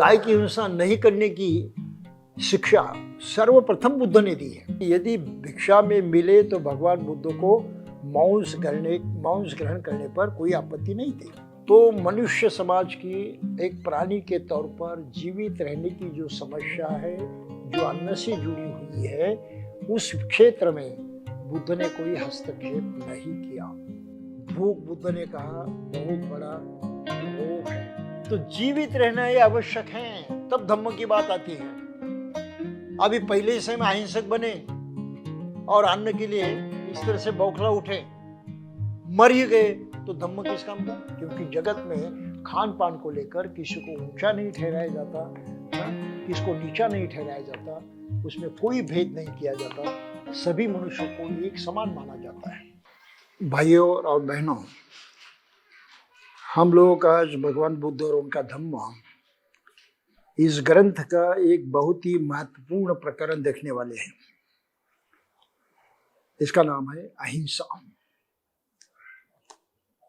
काय की हिंसा नहीं करने की शिक्षा सर्वप्रथम बुद्ध ने दी है। यदि भिक्षा में मिले तो भगवान बुद्ध को मांस ग्रहण करने पर कोई आपत्ति नहीं थी। तो मनुष्य समाज की एक प्राणी के तौर पर जीवित रहने की जो समस्या है, जो अन्न से जुड़ी हुई है, उस क्षेत्र में बुद्ध ने कोई हस्तक्षेप नहीं किया। भूख, बुद्ध ने कहा, बहुत बड़ा रोग है, तो जीवित रहना ये आवश्यक है, तब धम्म की बात आती है। अभी पहले से हम अहिंसक बने और अन्न के लिए इस तरह से बौखला उठे, मर ही गए, तो धम्म किस काम का? क्योंकि जगत में खान पान को लेकर किसी को ऊंचा नहीं ठहराया जाता, किसको नीचा नहीं ठहराया जाता, उसमें कोई भेद नहीं किया जाता, सभी मनुष्यों को एक समान माना जाता है। भाइयों और बहनों, हम लोग का आज भगवान बुद्ध और उनका धम्म, इस ग्रंथ का एक बहुत ही महत्वपूर्ण प्रकरण देखने वाले हैं। इसका नाम है अहिंसा।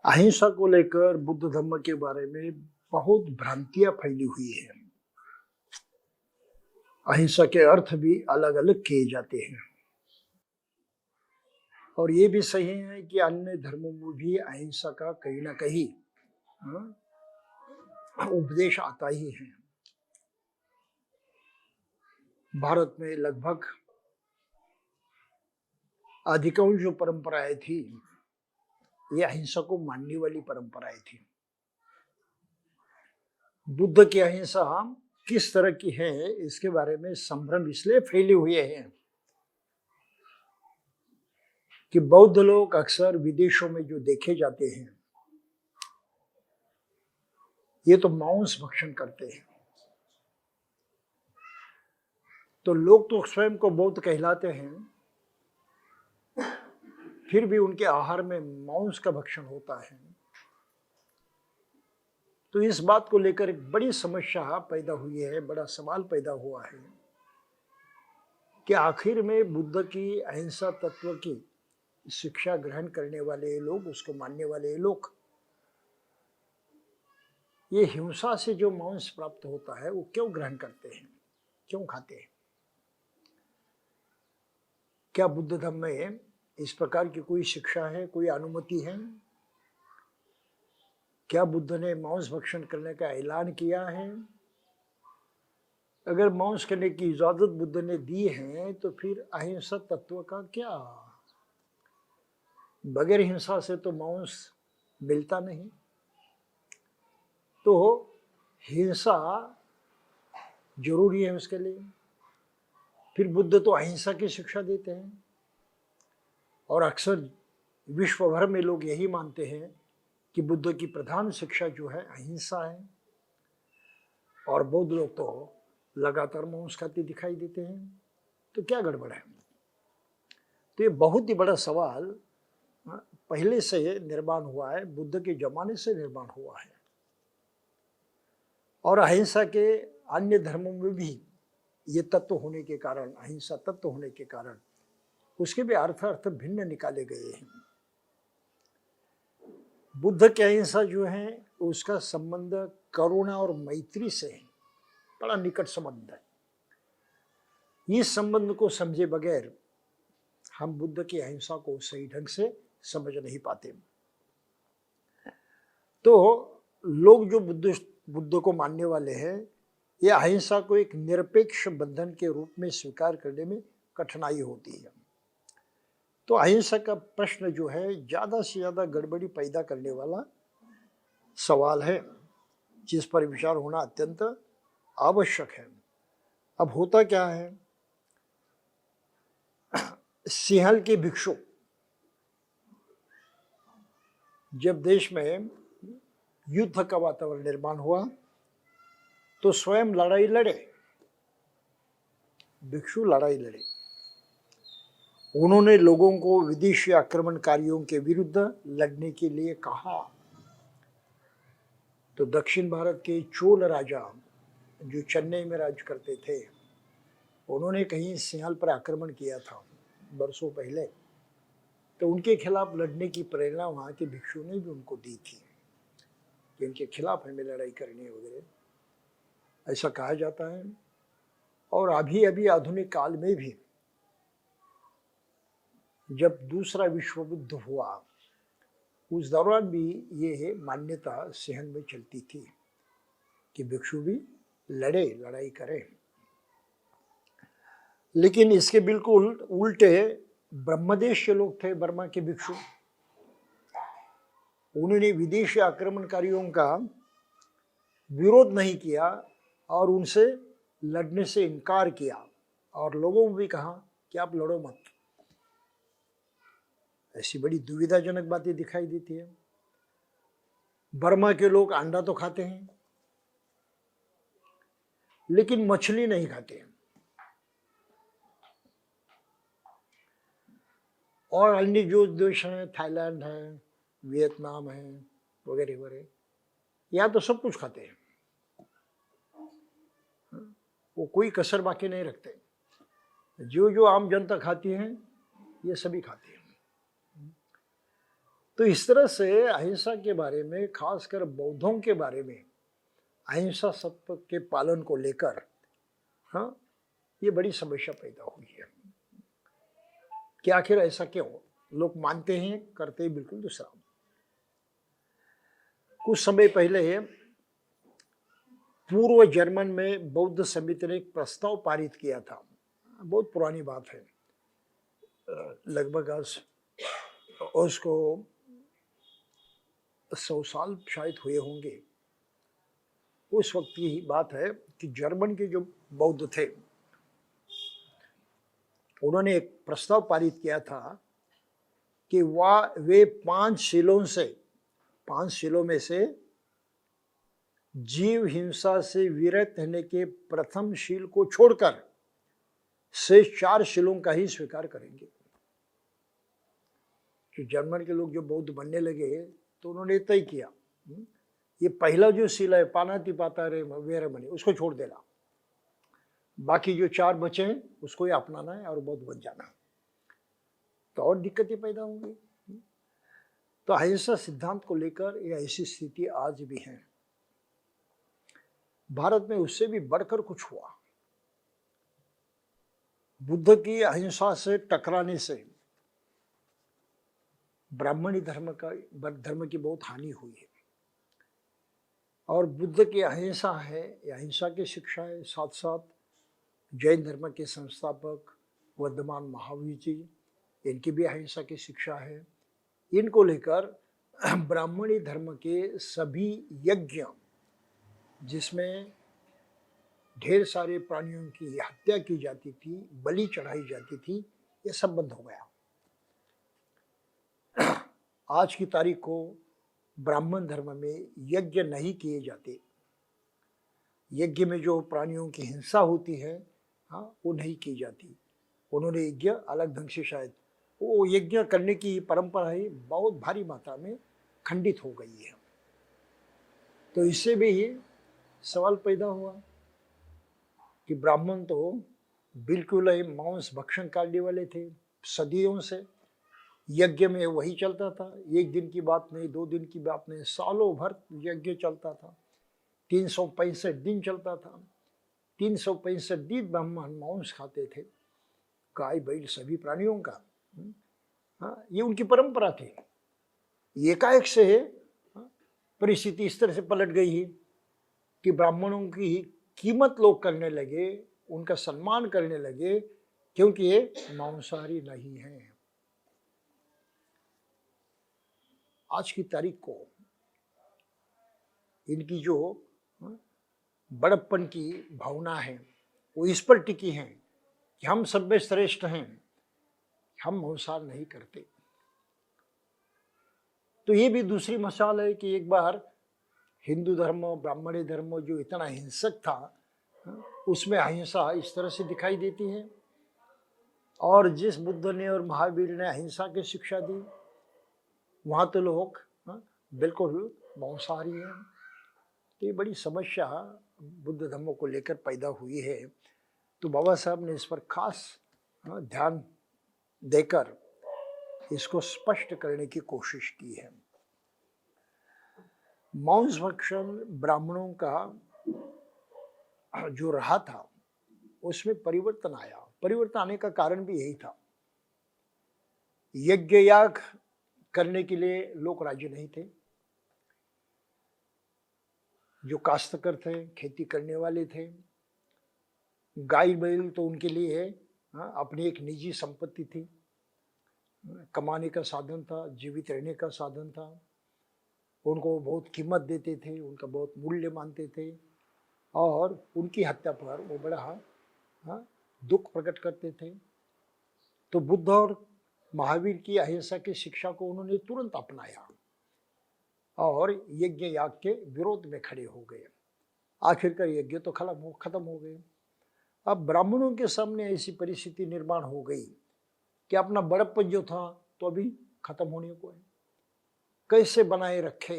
अहिंसा को लेकर बुद्ध धम्म के बारे में बहुत भ्रांतियां फैली हुई है। अहिंसा के अर्थ भी अलग अलग किए जाते हैं, और ये भी सही है कि अन्य धर्मों में भी अहिंसा का कहीं ना कहीं उपदेश आता ही है। भारत में लगभग अधिकांश जो परंपराएं थी, ये अहिंसा को मानने वाली परंपराएं थी। बुद्ध की अहिंसा किस तरह की है, इसके बारे में संभ्रम इसलिए फैले हुए हैं कि बौद्ध लोग अक्सर विदेशों में जो देखे जाते हैं, ये तो मांस भक्षण करते हैं। तो लोग तो स्वयं को बौद्ध कहलाते हैं, फिर भी उनके आहार में मांस का भक्षण होता है। तो इस बात को लेकर एक बड़ी समस्या पैदा हुई है, बड़ा सवाल पैदा हुआ है कि आखिर में बुद्ध की अहिंसा तत्व की शिक्षा ग्रहण करने वाले लोग, उसको मानने वाले लोग, ये हिंसा से जो मांस प्राप्त होता है वो क्यों ग्रहण करते हैं, क्यों खाते हैं? क्या बुद्ध धर्म में इस प्रकार की कोई शिक्षा है, कोई अनुमति है? क्या बुद्ध ने मांस भक्षण करने का ऐलान किया है? अगर मांस करने की इजाजत बुद्ध ने दी है, तो फिर अहिंसा तत्व का क्या? बगैर हिंसा से तो मांस मिलता नहीं। तो हिंसा जरूरी है उसके लिए। फिर बुद्ध तो अहिंसा की शिक्षा देते हैं, और अक्सर विश्व भर में लोग यही मानते हैं कि बुद्ध की प्रधान शिक्षा जो है अहिंसा है, और बौद्ध लोग तो लगातार मांस खाते दिखाई देते हैं। तो क्या गड़बड़ है? तो ये बहुत ही बड़ा सवाल पहले से निर्माण हुआ है, बुद्ध के जमाने से निर्माण हुआ है। और अहिंसा के अन्य धर्मों में भी ये तत्व होने के कारण, अहिंसा तत्व होने के कारण, उसके भी अर्थ भिन्न निकाले गए हैं। बुद्ध की अहिंसा जो है उसका संबंध करुणा और मैत्री से है, बड़ा निकट संबंध है। इस संबंध को समझे बगैर हम बुद्ध की अहिंसा को सही ढंग से समझ नहीं पाते। तो लोग जो बुद्ध को मानने वाले हैं, ये अहिंसा को एक निरपेक्ष बंधन के रूप में स्वीकार करने में कठिनाई होती है। तो अहिंसा का प्रश्न जो है ज्यादा से ज्यादा गड़बड़ी पैदा करने वाला सवाल है, जिस पर विचार होना अत्यंत आवश्यक है। अब होता क्या है, सिंहल के भिक्षु जब देश में युद्ध का वातावरण निर्माण हुआ, तो स्वयं लड़ाई लड़े, भिक्षु लड़ाई लड़े। उन्होंने लोगों को विदेशी आक्रमणकारियों के विरुद्ध लड़ने के लिए कहा। तो दक्षिण भारत के चोल राजा जो चेन्नई में राज करते थे, उन्होंने कहीं सिंहल पर आक्रमण किया था वर्षों पहले। तो उनके खिलाफ लड़ने की प्रेरणा वहाँ के भिक्षु ने भी उनको दी थी कि इनके खिलाफ हमें लड़ाई करनी है वगैरह। ऐसा कहा जाता है। और अभी अभी आधुनिक काल में भी जब दूसरा विश्व युद्ध हुआ उस दौरान भी ये मान्यता सहन में चलती थी कि भिक्षु भी लड़ाई करें। लेकिन इसके बिल्कुल उल्टे ब्रह्मदेश के लोग थे, बर्मा के भिक्षु। उन्होंने विदेशी आक्रमणकारियों का विरोध नहीं किया और उनसे लड़ने से इनकार किया और लोगों को भी कहा कि आप लड़ो मत। ऐसी बड़ी दुविधाजनक बातें दिखाई देती है। बर्मा के लोग अंडा तो खाते हैं लेकिन मछली नहीं खाते हैं, और अन्य जो देश हैं, थाईलैंड है, वियतनाम है, वगैरह वगैरह, यहाँ तो सब कुछ खाते हैं। वो कोई कसर बाकी नहीं रखते। जो जो आम जनता खाती है ये सभी खाते हैं। तो इस तरह से अहिंसा के बारे में, खासकर बौद्धों के बारे में अहिंसा सत्य के पालन को लेकर ये बड़ी समस्या पैदा हुई है कि आखिर ऐसा क्यों? लोग मानते हैं, करते ही बिल्कुल दूसरा। कुछ समय पहले पूर्व जर्मन में बौद्ध समिति ने एक प्रस्ताव पारित किया था। बहुत पुरानी बात है, लगभग आज उसको 100 साल शायद हुए होंगे। उस वक्त की बात है कि जर्मन के जो बौद्ध थे उन्होंने एक प्रस्ताव पारित किया था कि वे 5 शीलों में से जीव हिंसा से विरत रहने के प्रथम शील को छोड़कर से 4 शीलों का ही स्वीकार करेंगे। कि जर्मन के लोग जो बौद्ध बनने लगे तो उन्होंने तय किया ये पहला जो शील है पानाति पाता रे वेरमणि, उसको छोड़ देना, बाकी जो 4 बचे हैं उसको ही अपनाना है और बौद्ध बन जाना। तो और दिक्कतें पैदा होंगी। तो अहिंसा सिद्धांत को लेकर ये ऐसी स्थिति आज भी है। भारत में उससे भी बढ़कर कुछ हुआ। बुद्ध की अहिंसा से टकराने से ब्राह्मणी धर्म की बहुत हानि हुई है। और बुद्ध की अहिंसा है, अहिंसा की शिक्षा है। साथ साथ जैन धर्म के संस्थापक वर्धमान महावीर जी, इनकी भी अहिंसा की शिक्षा है। इनको लेकर ब्राह्मणी धर्म के सभी यज्ञ जिसमें ढेर सारे प्राणियों की हत्या की जाती थी, बलि चढ़ाई जाती थी, ये सब बंद हो गया। आज की तारीख को ब्राह्मण धर्म में यज्ञ नहीं किए जाते। यज्ञ में जो प्राणियों की हिंसा होती है वो नहीं की जाती। उन्होंने यज्ञ अलग ढंग से, शायद वो यज्ञ करने की परंपरा ही बहुत भारी मात्रा में खंडित हो गई है। तो इससे भी सवाल पैदा हुआ कि ब्राह्मण तो बिल्कुल ही मांस भक्षण करने वाले थे सदियों से। यज्ञ में वही चलता था, 1 दिन की बात नहीं, 2 दिन की बात नहीं, सालों भर यज्ञ चलता था। 365 दिन चलता था। 365 दिन ब्राह्मण मांस खाते थे, गाय बैल सभी प्राणियों का। ये उनकी परंपरा थी। एकाएक से परिस्थिति इस तरह से पलट गई है कि ब्राह्मणों की कीमत लोग करने लगे, उनका सम्मान करने लगे, क्योंकि ये मांसाहारी नहीं है। आज की तारीख को इनकी जो बड़प्पन की भावना है वो इस पर टिकी है कि हम सब में श्रेष्ठ हैं, हम मांसाहार नहीं करते। तो ये भी दूसरी मसाल है कि एक बार हिंदू धर्म, ब्राह्मणी धर्म जो इतना हिंसक था, उसमें अहिंसा इस तरह से दिखाई देती है। और जिस बुद्ध ने और महावीर ने अहिंसा की शिक्षा दी, वहाँ तो लोग बिल्कुल मांसाहारी हैं। तो ये बड़ी समस्या बुद्ध धर्म को लेकर पैदा हुई है। तो बाबा साहब ने इस पर खास ध्यान देकर इसको स्पष्ट करने की कोशिश की है। मांस भक्षण ब्राह्मणों का जो रहा था उसमें परिवर्तन आया। परिवर्तन आने का कारण भी यही था, यज्ञ याग करने के लिए लोग राजी नहीं थे। जो काश्तकर थे, खेती करने वाले थे, गाय बैल तो उनके लिए अपनी एक निजी संपत्ति थी, कमाने का साधन था, जीवित रहने का साधन था। उनको बहुत कीमत देते थे, उनका बहुत मूल्य मानते थे और उनकी हत्या पर वो बड़ा दुख प्रकट करते थे। तो बुद्ध और महावीर की अहिंसा की शिक्षा को उन्होंने तुरंत अपनाया और यज्ञ याग के विरोध में खड़े हो गए। आखिरकार यज्ञ तो खत्म हो गए। अब ब्राह्मणों के सामने ऐसी परिस्थिति निर्माण हो गई कि अपना बड़प्पन जो था तो अभी खत्म होने को है। कैसे बनाए रखे,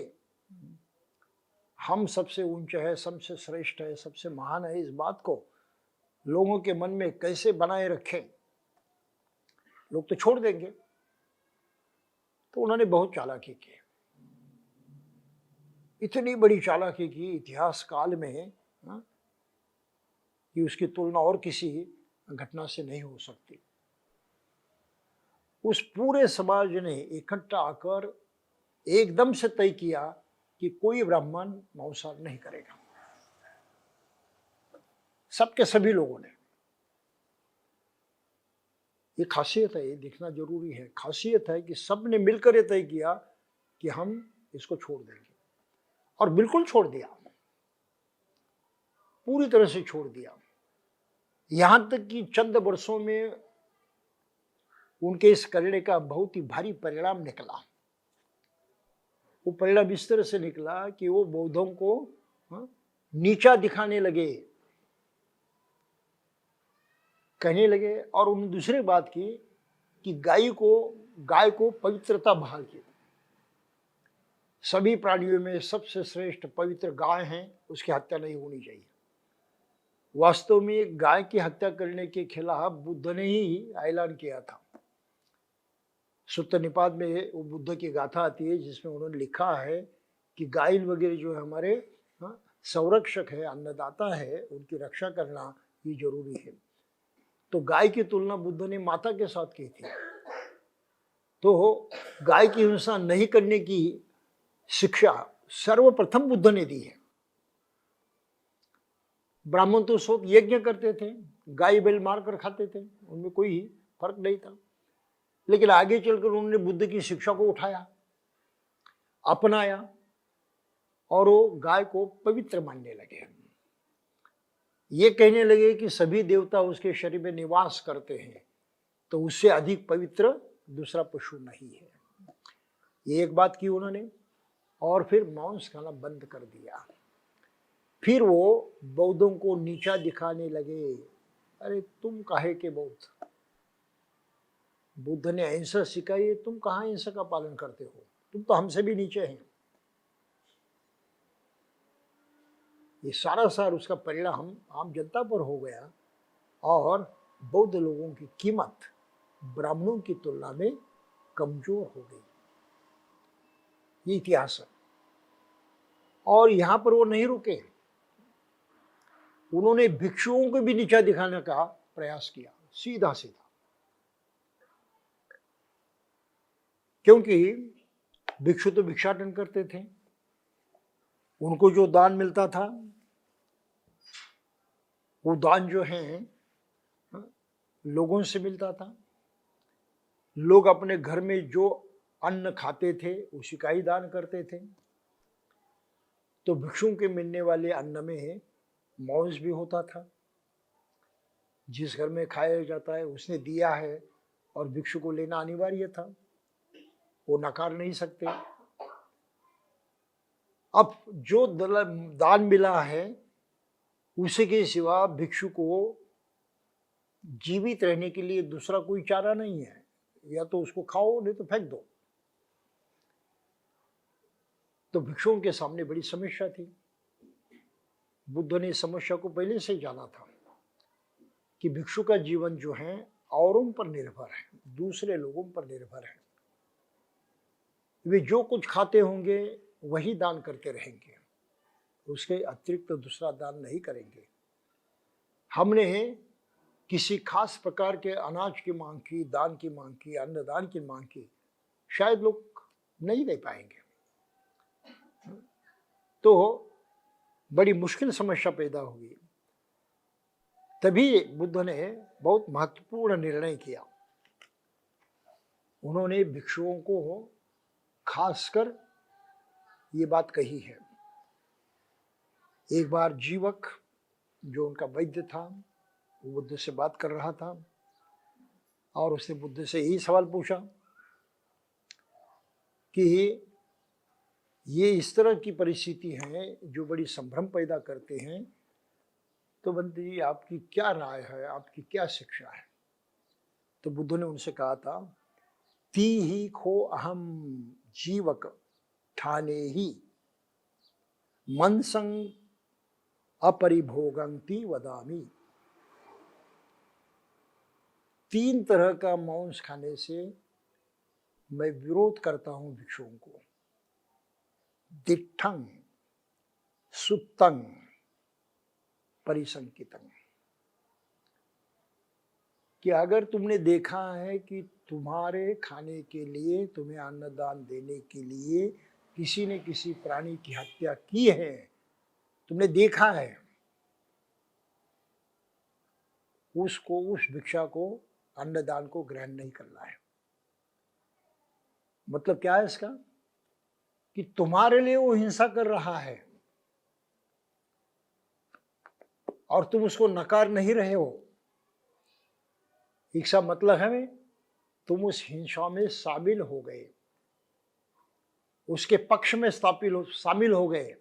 हम सबसे ऊंचे है, सबसे श्रेष्ठ है, सबसे महान है, इस बात को लोगों के मन में कैसे बनाए रखें। लोग तो छोड़ देंगे। तो उन्होंने बहुत चालाकी की, इतनी बड़ी चालाकी की इतिहास काल में कि उसकी तुलना और किसी घटना से नहीं हो सकती। उस पूरे समाज ने इकट्ठा आकर एकदम से तय किया कि कोई ब्राह्मण मांसाहार नहीं करेगा। सबके सभी लोगों ने, ये खासियत है, ये देखना जरूरी है। खासियत है कि सब ने मिलकर ये तय किया कि हम इसको छोड़ देंगे और बिल्कुल छोड़ दिया, पूरी तरह से छोड़ दिया। यहां तक कि चंद वर्षों में उनके इस करने का बहुत ही भारी परिणाम निकला। वो परिणाम इस तरह से निकला कि वो बौद्धों को नीचा दिखाने लगे, कहने लगे। और उन्होंने दूसरी बात की कि गाय को पवित्रता बहाल की। सभी प्राणियों में सबसे श्रेष्ठ पवित्र गाय है, उसकी हत्या नहीं होनी चाहिए। वास्तव में गाय की हत्या करने के खिलाफ बुद्ध ने ही ऐलान किया था। सुत्त निपात में वो बुद्ध की गाथा आती है जिसमें उन्होंने लिखा है कि गाय वगैरह जो है हमारे संरक्षक है, अन्नदाता है, उनकी रक्षा करना ये जरूरी है। तो गाय की तुलना बुद्ध ने माता के साथ की थी। तो गाय की हिंसा नहीं करने की शिक्षा सर्वप्रथम बुद्ध ने दी है। ब्राह्मण तो सब यज्ञ करते थे, गाय बैल मार कर खाते थे, उनमें कोई फर्क नहीं था। लेकिन आगे चलकर उन्होंने बुद्ध की शिक्षा को उठाया, अपनाया और वो गाय को पवित्र मानने लगे। ये कहने लगे कि सभी देवता उसके शरीर में निवास करते हैं, तो उससे अधिक पवित्र दूसरा पशु नहीं है। ये एक बात की उन्होंने। और फिर मांस खाना बंद कर दिया। फिर वो बौद्धों को नीचा दिखाने लगे। अरे तुम काहे के बौद्ध, बुद्ध ने अहिंसा सिखाई, तुम कहाँ अहिंसा का पालन करते हो, तुम तो हमसे भी नीचे हैं। ये सारा सार उसका परिणाम आम जनता पर हो गया और बौद्ध लोगों की कीमत ब्राह्मणों की तुलना में कमजोर हो गई। ये इतिहास है। और यहां पर वो नहीं रुके, उन्होंने भिक्षुओं को भी नीचा दिखाने का प्रयास किया, सीधा सीधा। क्योंकि भिक्षु तो भिक्षाटन करते थे, उनको जो दान मिलता था वो दान जो है लोगों से मिलता था। लोग अपने घर में जो अन्न खाते थे उसी का ही दान करते थे। तो भिक्षुओं के मिलने वाले अन्न में मांस भी होता था। जिस घर में खाया जाता है उसने दिया है और भिक्षु को लेना अनिवार्य था, वो नकार नहीं सकते। अब जो दान मिला है उसी के सिवा भिक्षु को जीवित रहने के लिए दूसरा कोई चारा नहीं है, या तो उसको खाओ नहीं तो फेंक दो। तो भिक्षुओं के सामने बड़ी समस्या थी। बुद्ध ने इस समस्या को पहले से ही जाना था कि भिक्षु का जीवन जो है औरों पर निर्भर है, दूसरे लोगों पर निर्भर है। वे जो कुछ खाते होंगे वही दान करते रहेंगे, उसके अतिरिक्त तो दूसरा दान नहीं करेंगे। हमने किसी खास प्रकार के अनाज की मांग की, दान की मांग की, अन्नदान की मांग की, शायद लोग नहीं दे पाएंगे। तो बड़ी मुश्किल समस्या पैदा हुई। तभी बुद्ध ने बहुत महत्वपूर्ण निर्णय किया। उन्होंने भिक्षुओं को खासकर ये बात कही है। एक बार जीवक, जो उनका वैद्य था, वो बुद्ध से बात कर रहा था और उसने बुद्ध से यही सवाल पूछा कि ये इस तरह की परिस्थिति है जो बड़ी संभ्रम पैदा करते हैं, तो बंद जी आपकी क्या राय है, आपकी क्या शिक्षा है? तो बुद्ध ने उनसे कहा था, ती ही खो अहम जीवक ठाने ही मनसंग अपरिभोगंती वदामी। 3 तरह का मांस खाने से मैं विरोध करता हूं भिक्षुओं को। दिट्ठंग, सुत्तंग, परिसंकितंग। कि अगर तुमने देखा है कि तुम्हारे खाने के लिए, तुम्हें अन्नदान देने के लिए किसी ने किसी प्राणी की हत्या की है, तुमने देखा है, उसको, उस भिक्षा को, अन्नदान को ग्रहण नहीं करना है। मतलब क्या है इसका? कि तुम्हारे लिए वो हिंसा कर रहा है और तुम उसको नकार नहीं रहे हो। इसका मतलब है तुम उस हिंसा में शामिल हो गए, उसके पक्ष में शामिल हो गए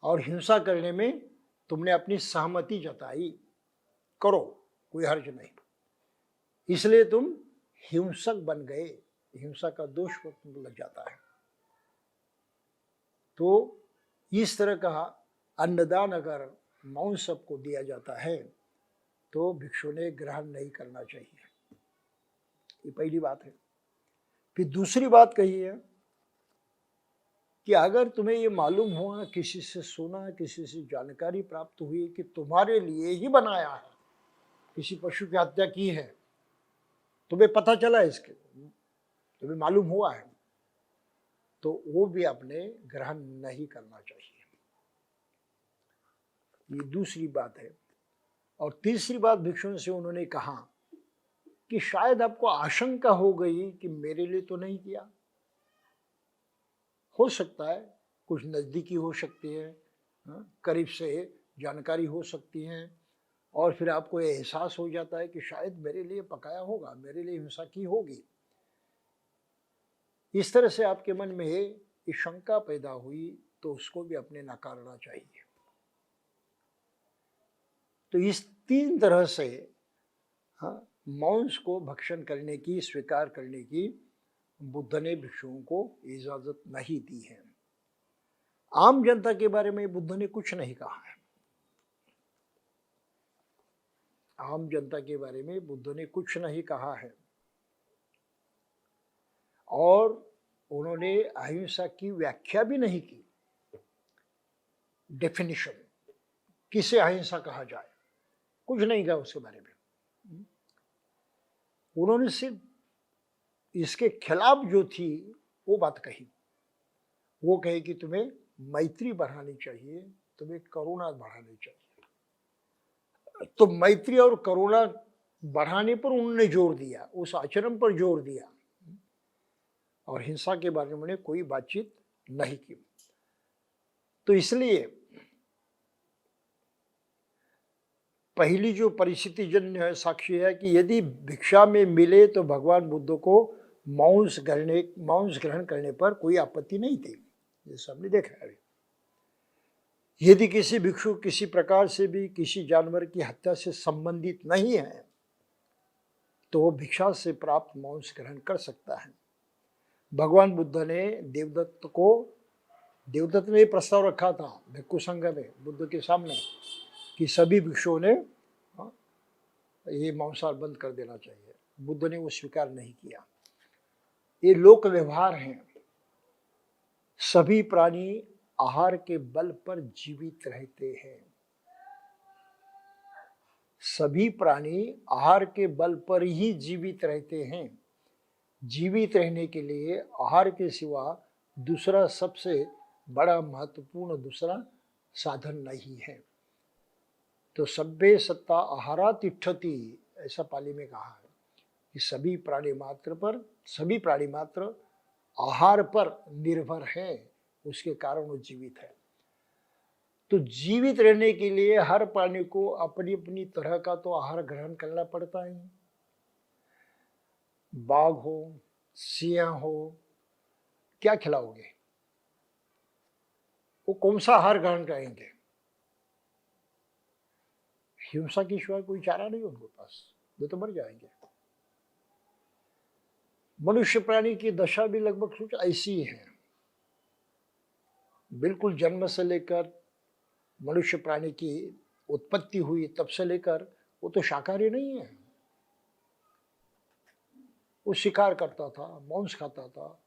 और हिंसा करने में तुमने अपनी सहमति जताई। करो, कोई हर्ज नहीं। इसलिए तुम हिंसक बन गए, हिंसा का दोष लग जाता है। तो इस तरह का अन्नदान अगर मांस सबको दिया जाता है तो भिक्षु ने ग्रहण नहीं करना चाहिए। ये पहली बात है। फिर दूसरी बात कही है कि अगर तुम्हें ये मालूम हुआ, किसी से सुना, किसी से जानकारी प्राप्त हुई कि तुम्हारे लिए ही बनाया है, किसी पशु की हत्या की है, तुम्हें पता चला इसके, तुम्हें मालूम हुआ है, तो वो भी अपने ग्रहण नहीं करना चाहिए। ये दूसरी बात है। और तीसरी बात भिक्षुओं से उन्होंने कहा कि शायद आपको आशंका हो गई कि मेरे लिए तो नहीं किया। हो सकता है कुछ नज़दीकी हो सकती है, करीब से जानकारी हो सकती है, और फिर आपको ये एहसास हो जाता है कि शायद मेरे लिए पकाया होगा, मेरे लिए हिंसा की होगी। इस तरह से आपके मन में ये शंका पैदा हुई तो उसको भी अपने नकारना चाहिए। तो इस 3 तरह से मांस को भक्षण करने की, स्वीकार करने की बुद्ध ने भिक्षुओं को इजाजत नहीं दी है। आम जनता के बारे में बुद्ध ने कुछ नहीं कहा है। आम जनता के बारे में बुद्ध ने कुछ नहीं कहा है। और उन्होंने अहिंसा की व्याख्या भी नहीं की। डेफिनेशन, किसे अहिंसा कहा जाए, कुछ नहीं कहा उसके बारे में। उन्होंने सिर्फ इसके खिलाफ जो थी वो बात कही। वो कहे कि तुम्हें मैत्री बढ़ानी चाहिए, तुम्हें करुणा बढ़ानी चाहिए। तो मैत्री और करुणा बढ़ाने पर उन्होंने जोर दिया, उस आचरण पर जोर दिया, और हिंसा के बारे में उन्होंने कोई बातचीत नहीं की। तो इसलिए पहली जो परिस्थिति जन्य साक्षी है कि यदि भिक्षा में मिले तो भगवान बुद्ध को मांस ग्रहण करने पर कोई आपत्ति नहीं थी, जैसा हमने देखा है। यदि किसी भिक्षु किसी प्रकार से भी किसी जानवर की हत्या से संबंधित नहीं है तो वो भिक्षा से प्राप्त मांस ग्रहण कर सकता है। भगवान बुद्ध ने देवदत्त ने प्रस्ताव रखा था भिक्षु संघ में बुद्ध के सामने कि सभी भिक्षुओं ने ये मांसाहार बंद कर देना चाहिए। बुद्ध ने वो स्वीकार नहीं किया। ये लोक व्यवहार है। सभी प्राणी आहार के बल पर जीवित रहते हैं। सभी प्राणी आहार के बल पर ही जीवित रहते हैं। जीवित रहने के लिए आहार के सिवा दूसरा सबसे बड़ा महत्वपूर्ण दूसरा साधन नहीं है। तो सभ्य सत्ता आहारा तिष्ठति, ऐसा पाली में कहा है कि सभी प्राणी मात्र आहार पर निर्भर है, उसके कारण वो जीवित है। तो जीवित रहने के लिए हर प्राणी को अपनी अपनी तरह का तो आहार ग्रहण करना पड़ता है। बाघ हो, सिंह हो, क्या खिलाओगे? वो कौन सा आहार ग्रहण करेंगे? हिंसा के सिवाय कोई चारा नहीं उनके पास, वो तो मर जाएंगे। मनुष्य प्राणी की दशा भी लगभग कुछ ऐसी ही है। बिल्कुल जन्म से लेकर मनुष्य प्राणी की उत्पत्ति हुई तब से लेकर वो तो शाकाहारी नहीं है। वो शिकार करता था, मांस खाता था,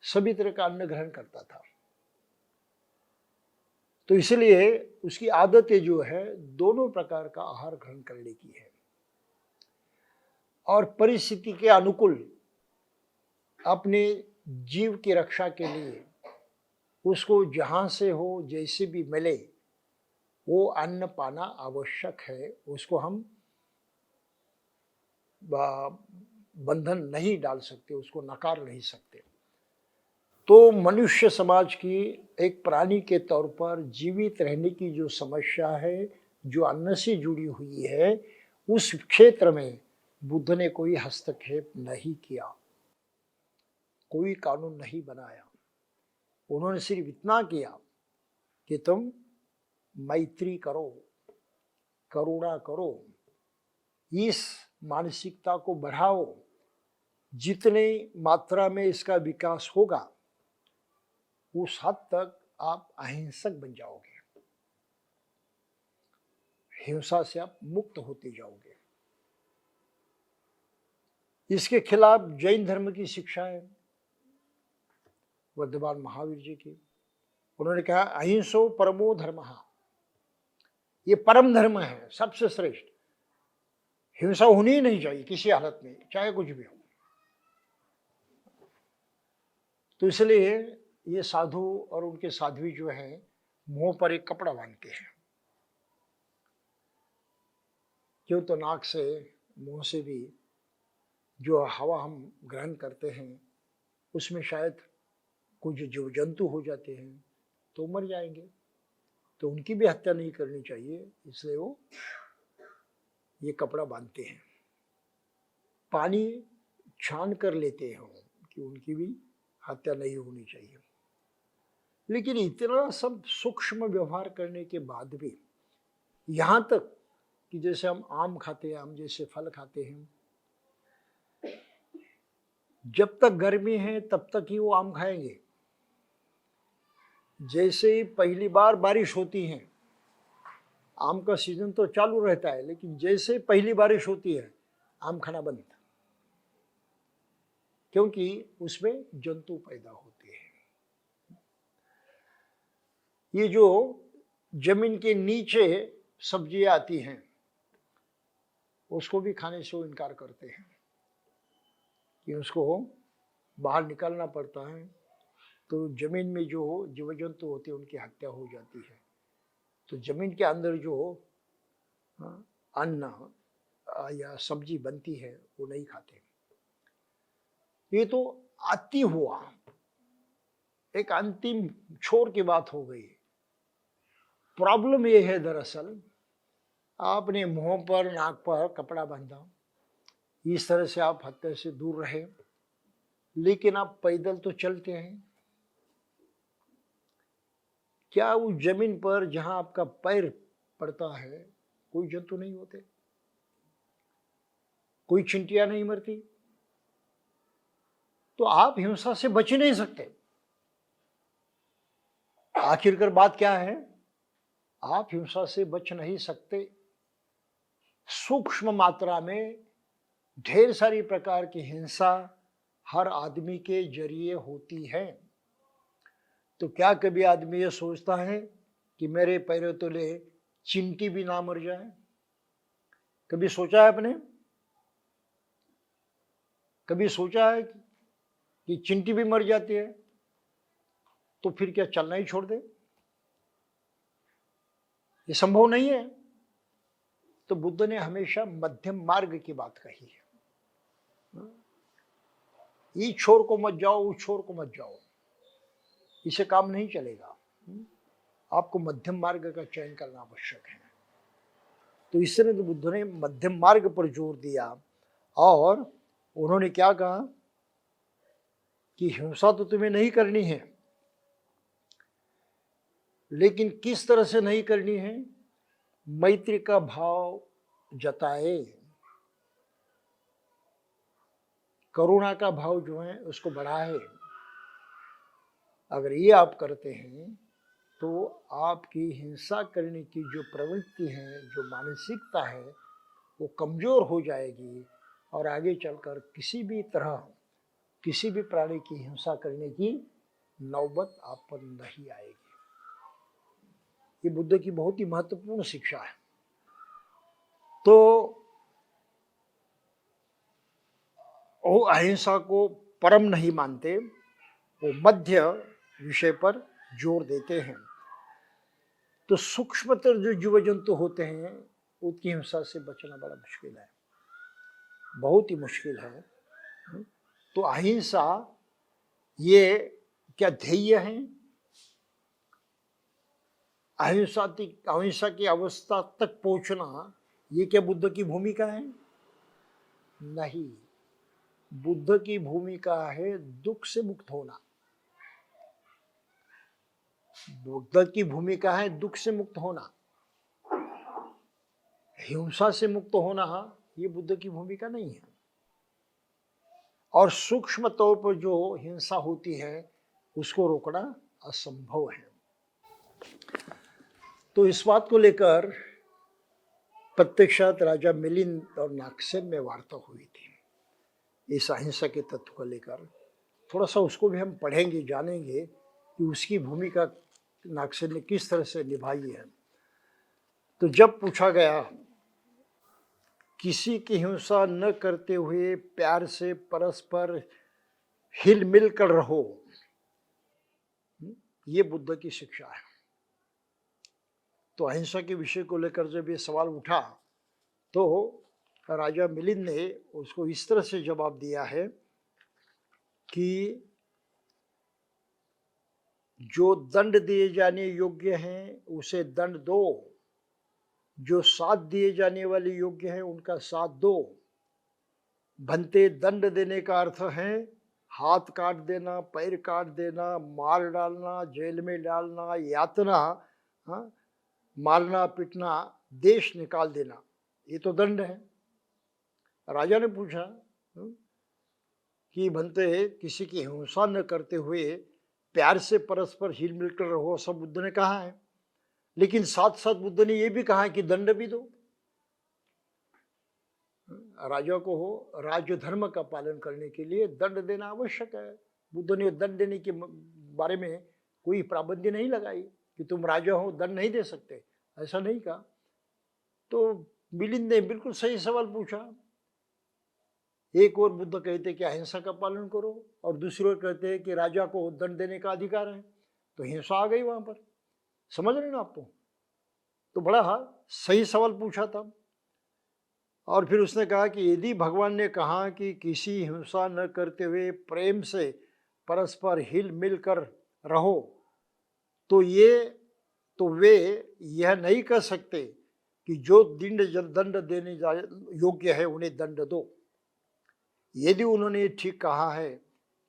सभी तरह का अन्न ग्रहण करता था। तो इसलिए उसकी आदतें जो है दोनों प्रकार का आहार ग्रहण करने की है, और परिस्थिति के अनुकूल अपने जीव की रक्षा के लिए उसको जहां से हो जैसे भी मिले वो अन्न पाना आवश्यक है। उसको हम बंधन नहीं डाल सकते, उसको नकार नहीं सकते। तो मनुष्य समाज की एक प्राणी के तौर पर जीवित रहने की जो समस्या है, जो अन्न से जुड़ी हुई है, उस क्षेत्र में बुद्ध ने कोई हस्तक्षेप नहीं किया, कोई कानून नहीं बनाया। उन्होंने सिर्फ इतना किया कि तुम मैत्री करो, करुणा करो, इस मानसिकता को बढ़ाओ। जितने मात्रा में इसका विकास होगा उस हद तक आप अहिंसक बन जाओगे, हिंसा से आप मुक्त होते जाओगे। इसके खिलाफ जैन धर्म की शिक्षा है, वर्धमान महावीर जी की। उन्होंने कहा अहिंसो परमो धर्मः, ये परम धर्म है, सबसे श्रेष्ठ। हिंसा होनी ही नहीं चाहिए किसी हालत में, चाहे कुछ भी हो। तो इसलिए ये साधु और उनके साध्वी जो है मुंह पर एक कपड़ा बांधते हैं। क्यों? तो नाक से मुंह से भी जो हवा हम ग्रहण करते हैं उसमें शायद कुछ जीव जंतु हो जाते हैं तो मर जाएंगे, तो उनकी भी हत्या नहीं करनी चाहिए, इसलिए वो ये कपड़ा बांधते हैं। पानी छान कर लेते हैं कि उनकी भी हत्या नहीं होनी चाहिए। लेकिन इतना सब सूक्ष्म व्यवहार करने के बाद भी, यहाँ तक कि जैसे हम आम खाते हैं, आम जैसे फल खाते हैं, जब तक गर्मी है तब तक ही वो आम खाएंगे। जैसे ही पहली बार बारिश होती है, आम का सीजन तो चालू रहता है, लेकिन जैसे पहली बारिश होती है आम खाना बंद, क्योंकि उसमें जंतु पैदा होते हैं। ये जो जमीन के नीचे सब्जियां आती हैं उसको भी खाने से वो इनकार करते हैं कि उसको बाहर निकालना पड़ता है, तो जमीन में जो जीव जंतु होते हैं उनकी हत्या हो जाती है। तो जमीन के अंदर जो अन्न या सब्जी बनती है वो नहीं खाते। ये तो अति हुआ, एक अंतिम छोर की बात हो गई। प्रॉब्लम ये है दरअसल, आपने मुंह पर नाक पर कपड़ा बांधा, इस तरह से आप हत्या से दूर रहे, लेकिन आप पैदल तो चलते हैं। क्या उस जमीन पर जहां आपका पैर पड़ता है कोई जंतु नहीं होते? कोई चिंटियां नहीं मरती? तो आप हिंसा से बच ही नहीं सकते। आखिरकार बात क्या है? आप हिंसा से बच नहीं सकते। सूक्ष्म मात्रा में ढेर सारी प्रकार की हिंसा हर आदमी के जरिए होती है। तो क्या कभी आदमी ये सोचता है कि मेरे पैरों तले चिंटी भी ना मर जाए? कभी सोचा है आपने? कभी सोचा है कि चींटी भी मर जाती है तो फिर क्या चलना ही छोड़ दे? ये संभव नहीं है। तो बुद्ध ने हमेशा मध्यम मार्ग की बात कही है। इस छोर को मत जाओ, उस छोर को मत जाओ, इसे काम नहीं चलेगा। आपको मध्यम मार्ग का चयन करना आवश्यक है। तो इसलिए तो बुद्ध ने मध्यम मार्ग पर जोर दिया और उन्होंने क्या कहा कि हिंसा तो तुम्हें नहीं करनी है, लेकिन किस तरह से नहीं करनी है? मैत्री का भाव जताए, करुणा का भाव जो है उसको बढ़ाए। अगर ये आप करते हैं तो आपकी हिंसा करने की जो प्रवृत्ति है, जो मानसिकता है, वो कमजोर हो जाएगी और आगे चलकर किसी भी तरह किसी भी प्राणी की हिंसा करने की नौबत आप पर नहीं आएगी। ये बुद्ध की बहुत ही महत्वपूर्ण शिक्षा है। तो वो अहिंसा को परम नहीं मानते, वो मध्य विषय पर जोर देते हैं। तो सूक्ष्मतर जो जीव जंतु होते हैं उनकी हिंसा से बचना बड़ा मुश्किल है, बहुत ही मुश्किल है। तो अहिंसा ये क्या ध्येय है? अहिंसा की अवस्था तक पहुंचना ये क्या बुद्ध की भूमिका है? नहीं, बुद्ध की भूमिका है दुख से मुक्त होना। बुद्ध की भूमिका है दुख से मुक्त होना, हिंसा से मुक्त होना ये बुद्ध की भूमिका नहीं है। और सूक्ष्म तौर पर जो हिंसा होती है उसको रोकना असंभव है। तो इस बात को लेकर प्रत्यक्षात राजा मिलिंद और नागसेन में वार्ता हुई थी, इस अहिंसा के तत्व को लेकर। थोड़ा सा उसको भी हम पढ़ेंगे, जानेंगे कि उसकी भूमिका नागसेन ने किस तरह से निभाई है। तो जब पूछा गया किसी की हिंसा न करते हुए प्यार से परस्पर हिल मिल कर रहो, ये बुद्ध की शिक्षा है। तो अहिंसा के विषय को लेकर जब ये सवाल उठा तो राजा मिलिंद ने उसको इस तरह से जवाब दिया है कि जो दंड दिए जाने योग्य हैं उसे दंड दो, जो साथ दिए जाने वाले योग्य हैं उनका साथ दो। भंते दंड देने का अर्थ है हाथ काट देना, पैर काट देना, मार डालना, जेल में डालना, यातना, मारना पीटना, देश निकाल देना, ये तो दंड है। राजा ने पूछा कि भंते किसी की हिंसा न करते हुए प्यार से परस्पर हिल मिलकर रहो, सब बुद्ध ने कहा है, लेकिन साथ साथ बुद्ध ने यह भी कहा है कि दंड भी दो। राजा को हो राज्य धर्म का पालन करने के लिए दंड देना आवश्यक है। बुद्ध ने दंड देने के बारे में कोई पाबंदी नहीं लगाई कि तुम राजा हो दंड नहीं दे सकते, ऐसा नहीं कहा। तो मिलिंद ने बिल्कुल सही सवाल पूछा। एक और बुद्ध कहते कि अहिंसा का पालन करो और दूसरी ओर कहते हैं कि राजा को दंड देने का अधिकार है। तो हिंसा आ गई वहां पर, समझ रहे ना आपको? तो बड़ा सही सवाल पूछा था। और फिर उसने कहा कि यदि भगवान ने कहा कि किसी हिंसा न करते हुए प्रेम से परस्पर हिल मिल कर रहो, तो वे यह नहीं कह सकते कि जो दंड देने योग्य है उन्हें दंड दो। यदि उन्होंने ठीक कहा है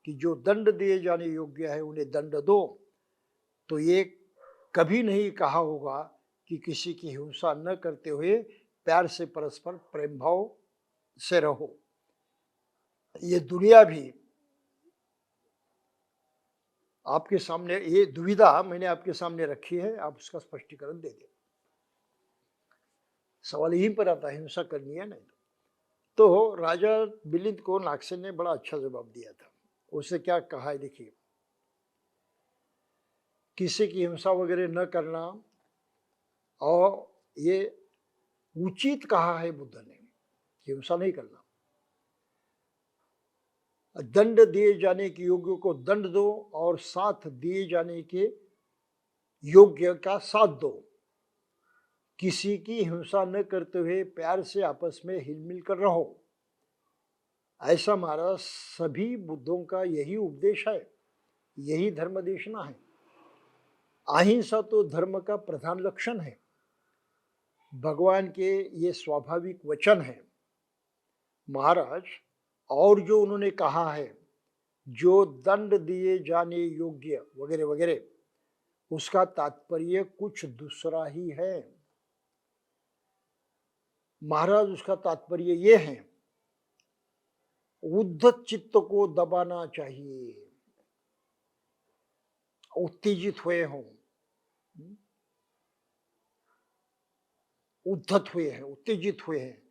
कि जो दंड दिए जाने योग्य है उन्हें दंड दो, तो ये कभी नहीं कहा होगा कि किसी की हिंसा न करते हुए प्यार से परस्पर प्रेम भाव से रहो। ये दुनिया भी आपके सामने, ये दुविधा मैंने आपके सामने रखी है, आप उसका स्पष्टीकरण दे दें। सवाल यहीं पर आता है, हिंसा करनी है नहीं। तो राजा मिलिंद को नागसेन ने बड़ा अच्छा जवाब दिया था। उसने क्या कहा है देखिए, किसी की हिंसा वगैरह न करना, और ये उचित कहा है बुद्ध ने। कि हिंसा नहीं करना। दंड दिए जाने के योग्य को दंड दो और साथ दिए जाने के योग्य का साथ दो। किसी की हिंसा न करते हुए प्यार से आपस में हिलमिल कर रहो। ऐसा हमारा सभी बुद्धों का यही उपदेश है, यही धर्म देशना है। अहिंसा तो धर्म का प्रधान लक्षण है, भगवान के ये स्वाभाविक वचन है महाराज। और जो उन्होंने कहा है, जो दंड दिए जाने योग्य वगैरह वगैरह, उसका तात्पर्य कुछ दूसरा ही है महाराज। उसका तात्पर्य ये है, उद्धत चित्त को दबाना चाहिए, उत्तेजित हुए हों, उद्धत हुए हैं, उत्तेजित हुए हैं,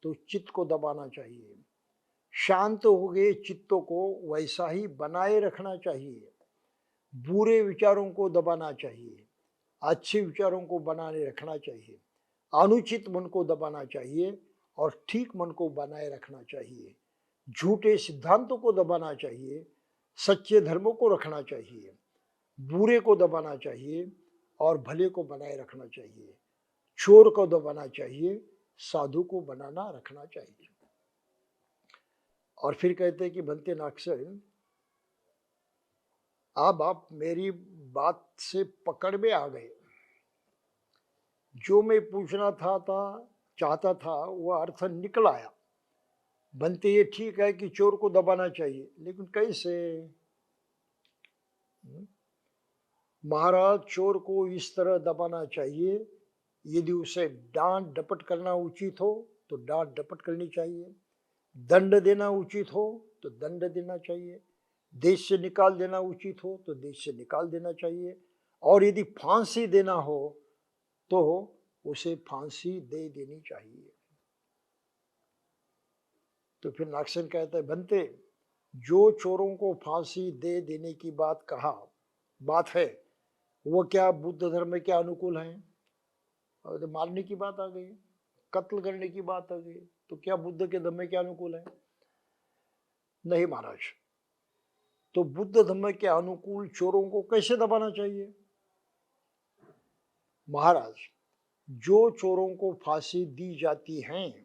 तो चित्त को दबाना चाहिए। शांत हो गए चित्तों को वैसा ही बनाए रखना चाहिए। बुरे विचारों को दबाना चाहिए, अच्छे विचारों को बनाए रखना चाहिए। अनुचित मन को दबाना चाहिए और ठीक मन को बनाए रखना चाहिए। झूठे सिद्धांतों को दबाना चाहिए, सच्चे धर्मों को रखना चाहिए। बुरे को दबाना चाहिए और भले को बनाए रखना चाहिए। चोर को दबाना चाहिए, साधु को बनाना रखना चाहिए। और फिर कहते हैं कि बनते नाक्सर, अब आप मेरी बात से पकड़ में आ गए। जो मैं पूछना चाहता था वो अर्थ निकल आया। बनते ये ठीक है कि चोर को दबाना चाहिए, लेकिन कैसे? महाराज, चोर को इस तरह दबाना चाहिए, यदि उसे डांट डपट करना उचित हो तो डांट डपट करनी चाहिए, दंड देना उचित हो तो दंड देना चाहिए, देश से निकाल देना उचित हो तो देश से निकाल देना चाहिए, और यदि फांसी देना हो तो उसे फांसी दे देनी चाहिए। तो फिर नागसेन कहता है, बनते, जो चोरों को फांसी दे देने की बात है, वो क्या बुद्ध धर्म के अनुकूल है? और तो मारने की बात आ गई, कत्ल करने की बात आ गई, तो क्या बुद्ध के धर्म के अनुकूल है? नहीं महाराज। तो बुद्ध धर्म के अनुकूल चोरों को कैसे दबाना चाहिए? महाराज, जो चोरों को फांसी दी जाती है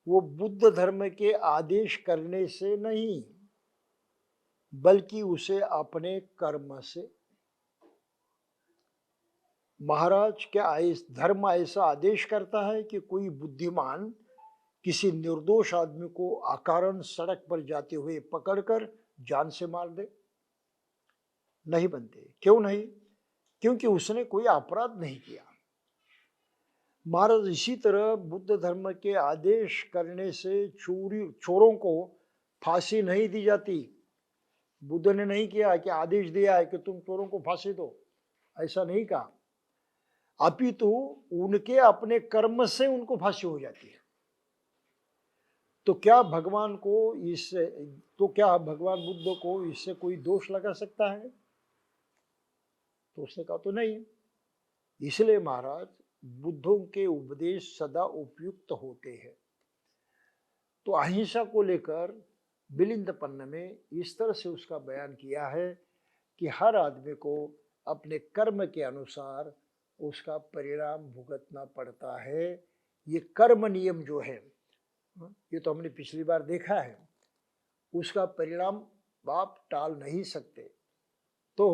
वो बुद्ध धर्म के आदेश करने से नहीं, बल्कि उसे अपने कर्म से। महाराज, क्या धर्म ऐसा आदेश करता है कि कोई बुद्धिमान किसी निर्दोष आदमी को अकारण सड़क पर जाते हुए पकड़कर जान से मार दे? नहीं बनते। क्यों नहीं? क्योंकि उसने कोई अपराध नहीं किया। महाराज, इसी तरह बुद्ध धर्म के आदेश करने से चोरों को फांसी नहीं दी जाती। बुद्ध ने नहीं किया कि आदेश दिया है कि तुम चोरों को फांसी दो, ऐसा नहीं कहा। अपितु उनके अपने कर्म से उनको फांसी हो जाती है। तो क्या भगवान बुद्ध को इससे कोई दोष लगा सकता है? तो उसने कहा तो नहीं। इसलिए महाराज, बुद्धों के उपदेश सदा उपयुक्त होते हैं। तो अहिंसा को लेकर मिलिंदपन्न में इस तरह से उसका बयान किया है कि हर आदमी को अपने कर्म के अनुसार उसका परिणाम भुगतना पड़ता है। ये कर्म नियम जो है, ये तो हमने पिछली बार देखा है, उसका परिणाम आप टाल नहीं सकते। तो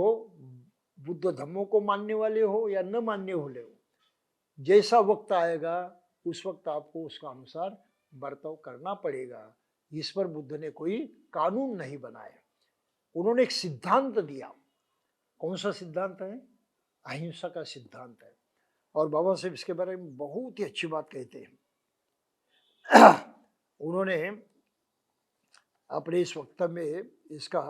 बुद्ध धर्मों को मानने वाले हो या न मानने वाले हो, जैसा वक्त आएगा उस वक्त आपको उसका अनुसार बर्ताव करना पड़ेगा। इस पर बुद्ध ने कोई कानून नहीं बनाया, उन्होंने एक सिद्धांत दिया। कौन सा सिद्धांत है? अहिंसा का सिद्धांत है। और बाबा साहब इसके बारे में बहुत ही अच्छी बात कहते हैं। उन्होंने अपने इस वक्तव्य में इसका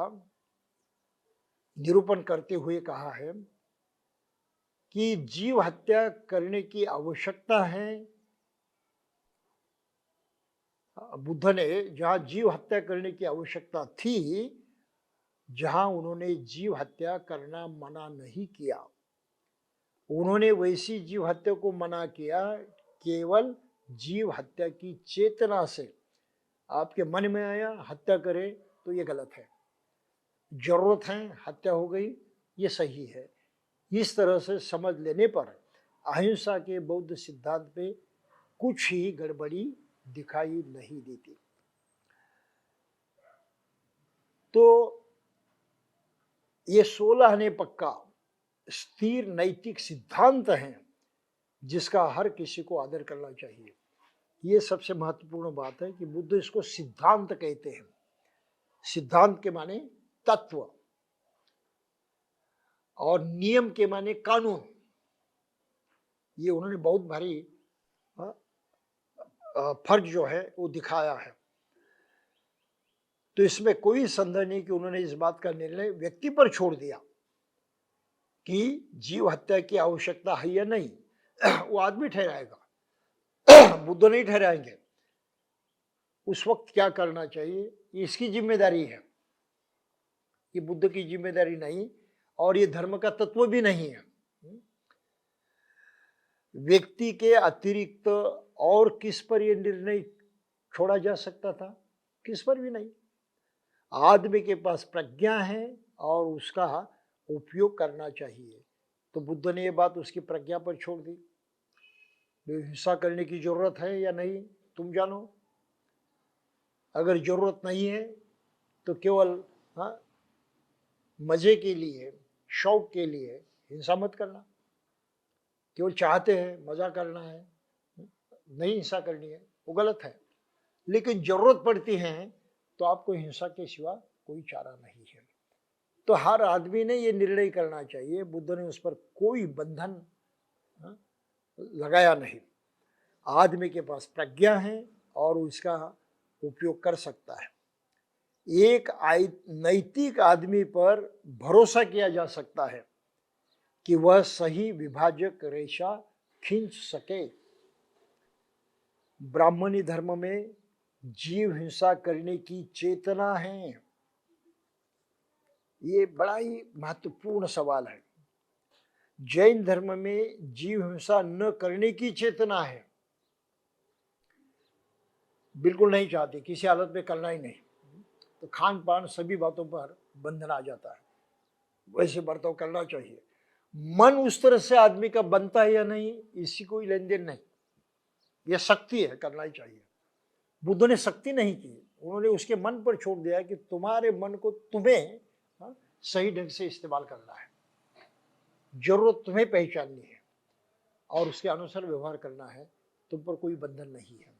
निरूपण करते हुए कहा है कि जीव हत्या करने की आवश्यकता है। बुद्ध ने जहां जीव हत्या करने की आवश्यकता थी, जहां उन्होंने जीव हत्या करना मना नहीं किया, उन्होंने वैसी जीव हत्या को मना किया केवल जीव हत्या की चेतना से आपके मन में आया हत्या करे तो ये गलत है, जरूरत है हत्या हो गई ये सही है। इस तरह से समझ लेने पर अहिंसा के बौद्ध सिद्धांत पे कुछ ही गड़बड़ी दिखाई नहीं देती। तो ये 16 आने पक्का स्थिर नैतिक सिद्धांत है जिसका हर किसी को आदर करना चाहिए। ये सबसे महत्वपूर्ण बात है कि बुद्ध इसको सिद्धांत कहते हैं। सिद्धांत के माने तत्व और नियम के माने कानून। ये उन्होंने बहुत भारी फर्क जो है वो दिखाया है। तो इसमें कोई संदेह नहीं कि उन्होंने इस बात का निर्णय व्यक्ति पर छोड़ दिया कि जीव हत्या की आवश्यकता है या नहीं, वो आदमी ठहराएगा, बुद्ध नहीं ठहराएंगे। उस वक्त क्या करना चाहिए इसकी जिम्मेदारी है, ये बुद्ध की जिम्मेदारी नहीं और ये धर्म का तत्व भी नहीं है। व्यक्ति के अतिरिक्त और किस पर यह निर्णय छोड़ा जा सकता था? किस पर भी नहीं। आदमी के पास प्रज्ञा है और उसका उपयोग करना चाहिए। तो बुद्ध ने ये बात उसकी प्रज्ञा पर छोड़ दी। हिंसा करने की जरूरत है या नहीं तुम जानो। अगर जरूरत नहीं है तो केवल मजे के लिए, शौक के लिए हिंसा मत करना। केवल चाहते हैं मजा करना है, नहीं हिंसा करनी है, वो गलत है। लेकिन जरूरत पड़ती है तो आपको हिंसा के सिवा कोई चारा नहीं है। तो हर आदमी ने ये निर्णय करना चाहिए। बुद्ध ने उस पर कोई बंधन लगाया नहीं। आदमी के पास प्रज्ञा है और उसका उपयोग कर सकता है। एक नैतिक आदमी पर भरोसा किया जा सकता है कि वह सही विभाजक रेखा खींच सके। ब्राह्मणी धर्म में जीव हिंसा करने की चेतना है। ये बड़ा ही महत्वपूर्ण सवाल है। जैन धर्म में जीव हिंसा न करने की चेतना है, बिल्कुल नहीं चाहते, किसी हालत में करना ही नहीं। तो खान पान सभी बातों पर बंधन आ जाता है। वैसे बर्ताव करना चाहिए। मन उस तरह से आदमी का बनता है या नहीं इसी कोई लेन देन नहीं, यह शक्ति है, करना ही चाहिए। बुद्ध ने शक्ति नहीं की, उन्होंने उसके मन पर छोड़ दिया कि तुम्हारे मन को तुम्हें सही ढंग से इस्तेमाल करना है, जरूरत तुम्हें पहचाननी है और उसके अनुसार व्यवहार करना है, तुम पर कोई बंधन नहीं है।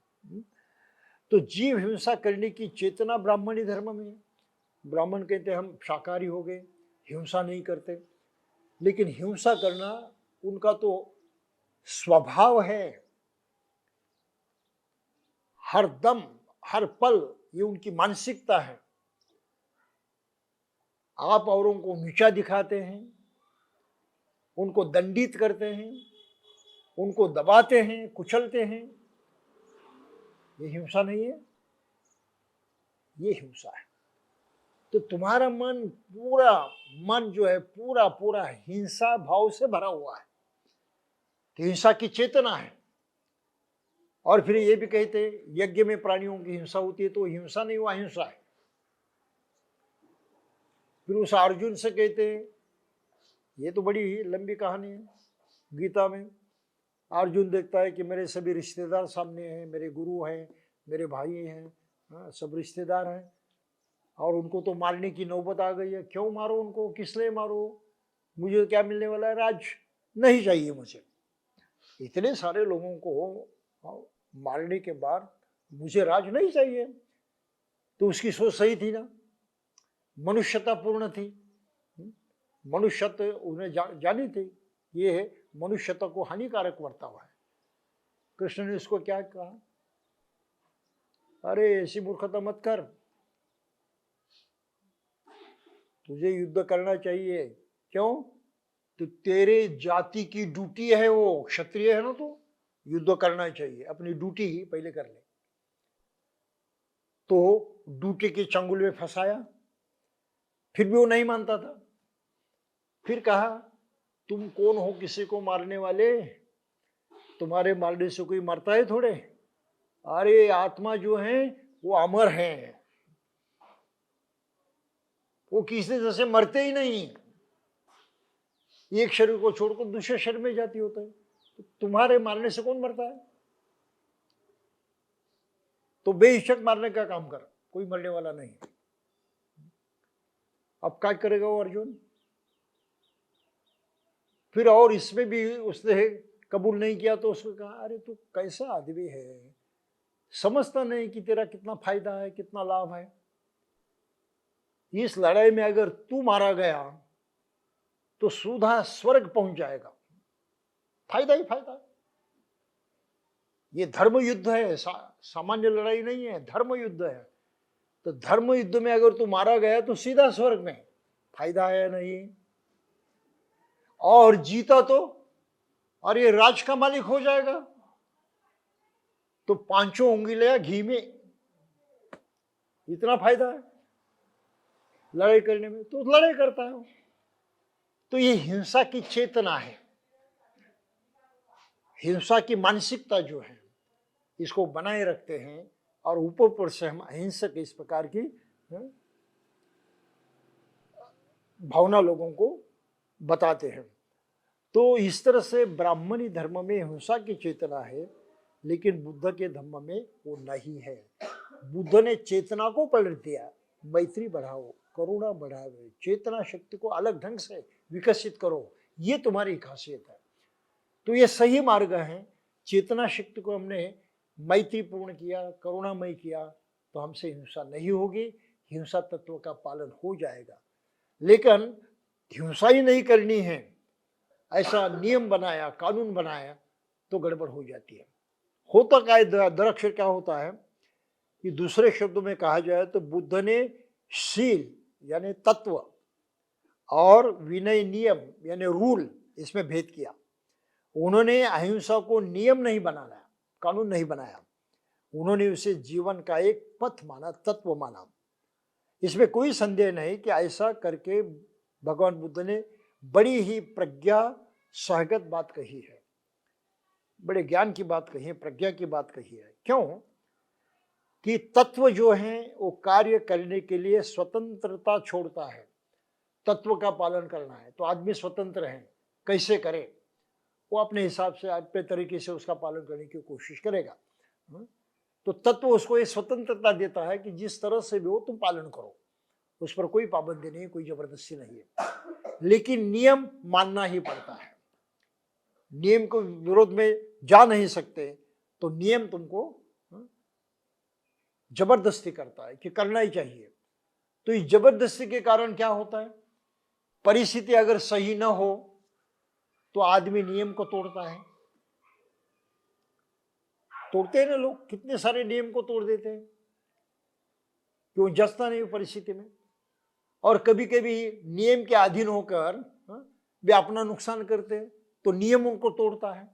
तो जीव हिंसा करने की चेतना ब्राह्मणी धर्म में। ब्राह्मण कहते हैं हम शाकाहारी हो गए, हिंसा नहीं करते। लेकिन हिंसा करना उनका तो स्वभाव है, हर दम हर पल ये उनकी मानसिकता है। आप औरों को नीचा दिखाते हैं, उनको दंडित करते हैं, उनको दबाते हैं, कुचलते हैं, ये हिंसा नहीं है, ये हिंसा है। तो तुम्हारा मन जो है पूरा पूरा हिंसा भाव से भरा हुआ है, तो हिंसा की चेतना है। और फिर ये भी कहते यज्ञ में प्राणियों की हिंसा होती है, तो हिंसा नहीं हुआ, हिंसा है। फिर उस अर्जुन से कहते ये तो बड़ी लंबी कहानी है। गीता में अर्जुन देखता है कि मेरे सभी रिश्तेदार सामने हैं, मेरे गुरु हैं, मेरे भाई हैं, सब रिश्तेदार हैं, और उनको तो मारने की नौबत आ गई है। क्यों मारो उनको, किस लिए मारो, मुझे क्या मिलने वाला है, राज नहीं चाहिए मुझे। इतने सारे लोगों को मारने के बाद मुझे राज नहीं चाहिए। तो उसकी सोच सही थी ना, मनुष्यता पूर्ण थी। मनुष्यत्व उन्हें जानी थी, ये मनुष्यता को हानिकारक बर्ताव है। कृष्ण ने उसको क्या कहा, अरे ऐसी मूर्खता मत कर, तुझे युद्ध करना चाहिए। क्यों? तो तेरे जाति की ड्यूटी है, वो क्षत्रिय है ना, तो युद्ध करना चाहिए, अपनी ड्यूटी ही पहले कर ले। तो ड्यूटी के चंगुल में फंसाया, फिर भी वो नहीं मानता था। फिर कहा तुम कौन हो किसी को मारने वाले, तुम्हारे मारने से कोई मरता है थोड़े, अरे आत्मा जो है वो अमर है, वो किसी तरह से मरते ही नहीं। एक शरीर को छोड़कर दूसरे शरीर में जाती होता है, तो तुम्हारे मारने से कौन मरता है? तो बेहिचक मारने का काम कर, कोई मरने वाला नहीं। अब क्या करेगा वो अर्जुन? फिर और इसमें भी उसने कबूल नहीं किया तो उसने कहा अरे तू कैसा आदमी है, समझता नहीं कि तेरा कितना फायदा है, कितना लाभ है। इस लड़ाई में अगर तू मारा गया तो सीधा स्वर्ग पहुंच जाएगा, फायदा ही फायदा है। ये धर्म युद्ध है, सामान्य लड़ाई नहीं है, धर्म युद्ध है। तो धर्म युद्ध में अगर तू मारा गया तो सीधा स्वर्ग में, फायदा है नहीं। और जीता तो और ये राज का मालिक हो जाएगा, तो पांचों उंगलियां घी में, इतना फायदा है लड़ाई करने में, तो लड़ाई करता है। तो ये हिंसा की चेतना है, हिंसा की मानसिकता जो है इसको बनाए रखते हैं, और ऊपर से हम अहिंसक इस प्रकार की भावना लोगों को बताते हैं। तो इस तरह से ब्राह्मणी धर्म में हिंसा की चेतना है, लेकिन बुद्ध के धर्म में वो नहीं है। बुद्ध ने चेतना को पलट दिया, मैत्री बढ़ाओ, करुणा बढ़ाओ, चेतना शक्ति को अलग ढंग से विकसित करो, ये तुम्हारी खासियत है। तो ये सही मार्ग है। चेतना शक्ति को हमने मैत्रीपूर्ण किया, करुणामय किया, तो हमसे हिंसा नहीं होगी, हिंसा तत्व का पालन हो जाएगा। लेकिन हिंसा ही नहीं करनी है, ऐसा नियम बनाया, कानून बनाया, तो गड़बड़ हो जाती है। होता क्या है, दरअसल क्या होता है कि दूसरे शब्दों में कहा जाए तो बुद्ध ने शील यानी तत्व और विनय नियम यानी रूल, इसमें भेद किया। उन्होंने अहिंसा को नियम नहीं बनाया, कानून नहीं बनाया, उन्होंने उसे जीवन का एक पथ माना, तत्व माना। इसमें कोई संदेह नहीं कि ऐसा करके भगवान बुद्ध ने बड़ी ही प्रज्ञा सहगत बात कही है, बड़े ज्ञान की बात कही है, प्रज्ञा की बात कही है। क्यों कि तत्व जो है वो कार्य करने के लिए स्वतंत्रता छोड़ता है। तत्व का पालन करना है तो आदमी स्वतंत्र है, कैसे करे, वो अपने हिसाब से अपने तरीके से उसका पालन करने की कोशिश करेगा। तो तत्व उसको ये स्वतंत्रता देता है कि जिस तरह से भी हो तुम पालन करो, उस पर कोई पाबंदी नहीं, कोई जबरदस्ती नहीं है। लेकिन नियम मानना ही पड़ता है, नियम को विरोध में जा नहीं सकते, तो नियम तुमको जबरदस्ती करता है कि करना ही चाहिए। तो इस जबरदस्ती के कारण क्या होता है, परिस्थिति अगर सही ना हो तो आदमी नियम को तोड़ता है। तोड़ते हैं ना लोग, कितने सारे नियम को तोड़ देते हैं, क्यों जचता नहीं परिस्थिति में। और कभी कभी नियम के अधीन होकर वे अपना नुकसान करते हैं, तो नियम उनको तोड़ता है।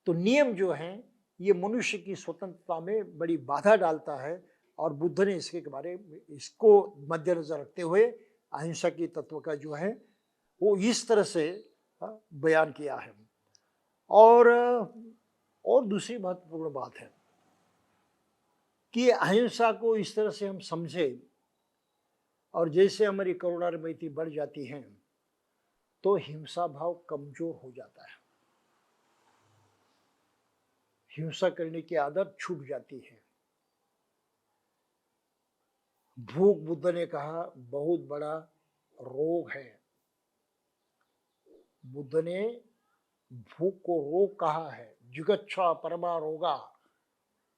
तो नियम जो है ये मनुष्य की स्वतंत्रता में बड़ी बाधा डालता है, और बुद्ध ने इसके बारे में, इसको मद्देनजर रखते हुए अहिंसा की तत्व का जो है वो इस तरह से बयान किया है। और दूसरी महत्वपूर्ण बात है कि अहिंसा को इस तरह से हम समझे, और जैसे हमारी करुणा और मैत्री बढ़ जाती है तो हिंसा भाव कमजोर हो जाता है, हिंसा करने की आदत छूट जाती है। भूख, बुद्ध ने कहा, बहुत बड़ा रोग है। बुद्ध ने भूख को रोग कहा है, जुगच्छा परमा रोगा।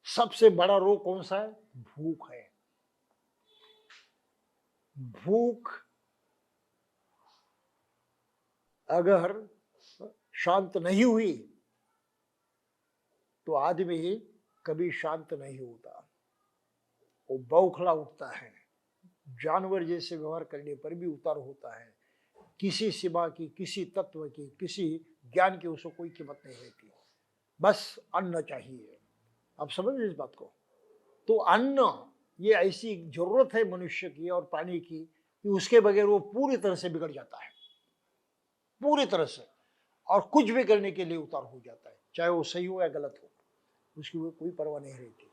सबसे बड़ा रोग कौन सा है? भूख है। भूख अगर शांत नहीं हुई तो आदमी कभी शांत नहीं होता, वो बौखला उठता है, जानवर जैसे व्यवहार करने पर भी उतार होता है, किसी सीमा की, किसी तत्व की, किसी ज्ञान की उसको कोई कीमत नहीं रहती, बस अन्न चाहिए। आप समझ इस बात को? तो अन्न ये ऐसी जरूरत है मनुष्य की और प्राणी की कि उसके बगैर वो पूरी तरह से बिगड़ जाता है, पूरी तरह से, और कुछ भी करने के लिए उतार हो जाता है, चाहे वो सही हो या गलत हो। उसकी वो कोई परवाह नहीं रहती।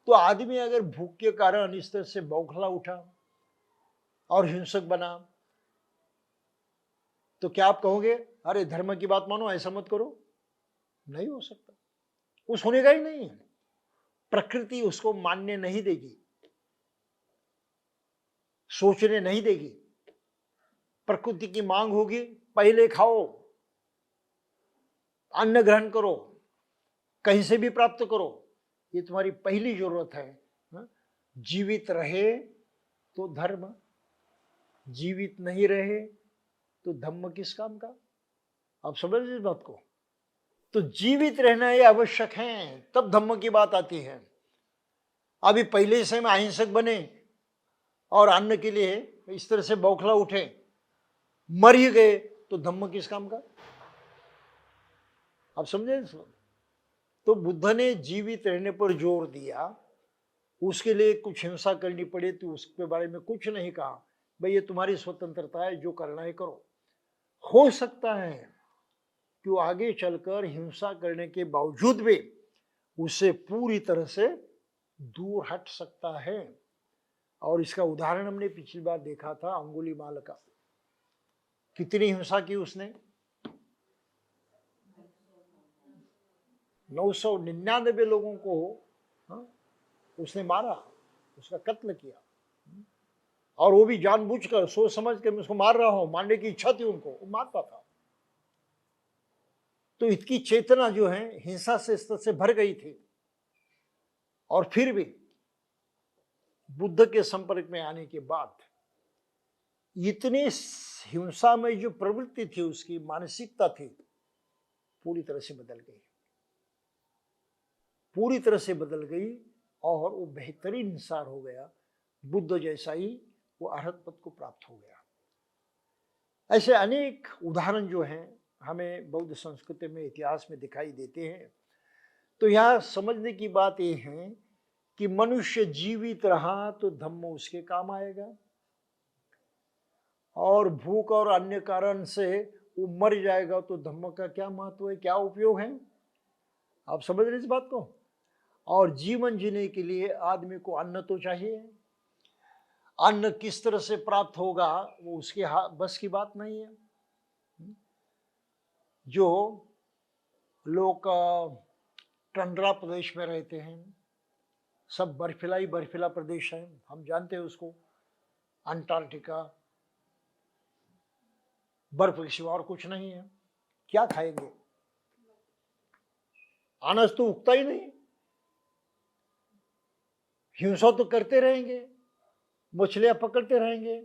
तो आदमी अगर भूख के कारण इस तरह से बौखला उठा और हिंसक बना, तो क्या आप कहोगे अरे धर्म की बात मानो, ऐसा मत करो? नहीं हो सकता, वो सुनेगा ही नहीं। प्रकृति उसको मानने नहीं देगी, सोचने नहीं देगी। प्रकृति की मांग होगी पहले खाओ, अन्न ग्रहण करो, कहीं से भी प्राप्त करो, ये तुम्हारी पहली जरूरत है। जीवित रहे तो धर्म, जीवित नहीं रहे तो धम्म किस काम का? आप समझ इस बात को? तो जीवित रहना ये आवश्यक है, तब धम्म की बात आती है। अभी पहले से हम अहिंसक बने और अन्न के लिए इस तरह से बौखला उठे, मर ही गए, तो धम्म किस काम का? आप समझे? तो बुद्ध ने जीवित रहने पर जोर दिया, उसके लिए कुछ हिंसा करनी पड़े तो उसके बारे में कुछ नहीं कहा। भाई ये तुम्हारी स्वतंत्रता है, जो करना है करो। हो सकता है कि वो आगे चलकर हिंसा करने के बावजूद भी उससे पूरी तरह से दूर हट सकता है। और इसका उदाहरण हमने पिछली बार देखा था अंगुलीमाल का। कितनी हिंसा की उसने? 999 लोगों को उसने मारा, उसका कत्ल किया, और वो भी जानबूझकर, सोच समझ कर मैं उसको मार रहा हूं, मारने की इच्छा थी उनको, वो मारता था। तो इसकी चेतना जो है हिंसा से इस तरह से भर गई थी, और फिर भी बुद्ध के संपर्क में आने के बाद इतनी हिंसा में जो प्रवृत्ति थी, उसकी मानसिकता थी, पूरी तरह से बदल गई, पूरी तरह से बदल गई, और वो बेहतरीन इंसान हो गया। बुद्ध जैसा ही वो अरहत पद को प्राप्त हो गया। ऐसे अनेक उदाहरण जो हैं हमें बौद्ध संस्कृति में, इतिहास में दिखाई देते हैं। तो यह समझने की बात यह है कि मनुष्य जीवित रहा तो धम्म उसके काम आएगा, और भूख और अन्य कारण से वो मर जाएगा तो धम्म का क्या महत्व है, क्या उपयोग है? आप समझ रहे इस बात को? और जीवन जीने के लिए आदमी को अन्न तो चाहिए। अन्न किस तरह से प्राप्त होगा वो उसके बस की बात नहीं है। जो लोग टंड्रा प्रदेश में रहते हैं, सब बर्फीला प्रदेश है, हम जानते हैं उसको, अंटार्कटिका, बर्फ के सिवा और कुछ नहीं है। क्या खाएंगे? अनाज तो उगता ही नहीं, हिंसा तो करते रहेंगे, मछलियां पकड़ते रहेंगे,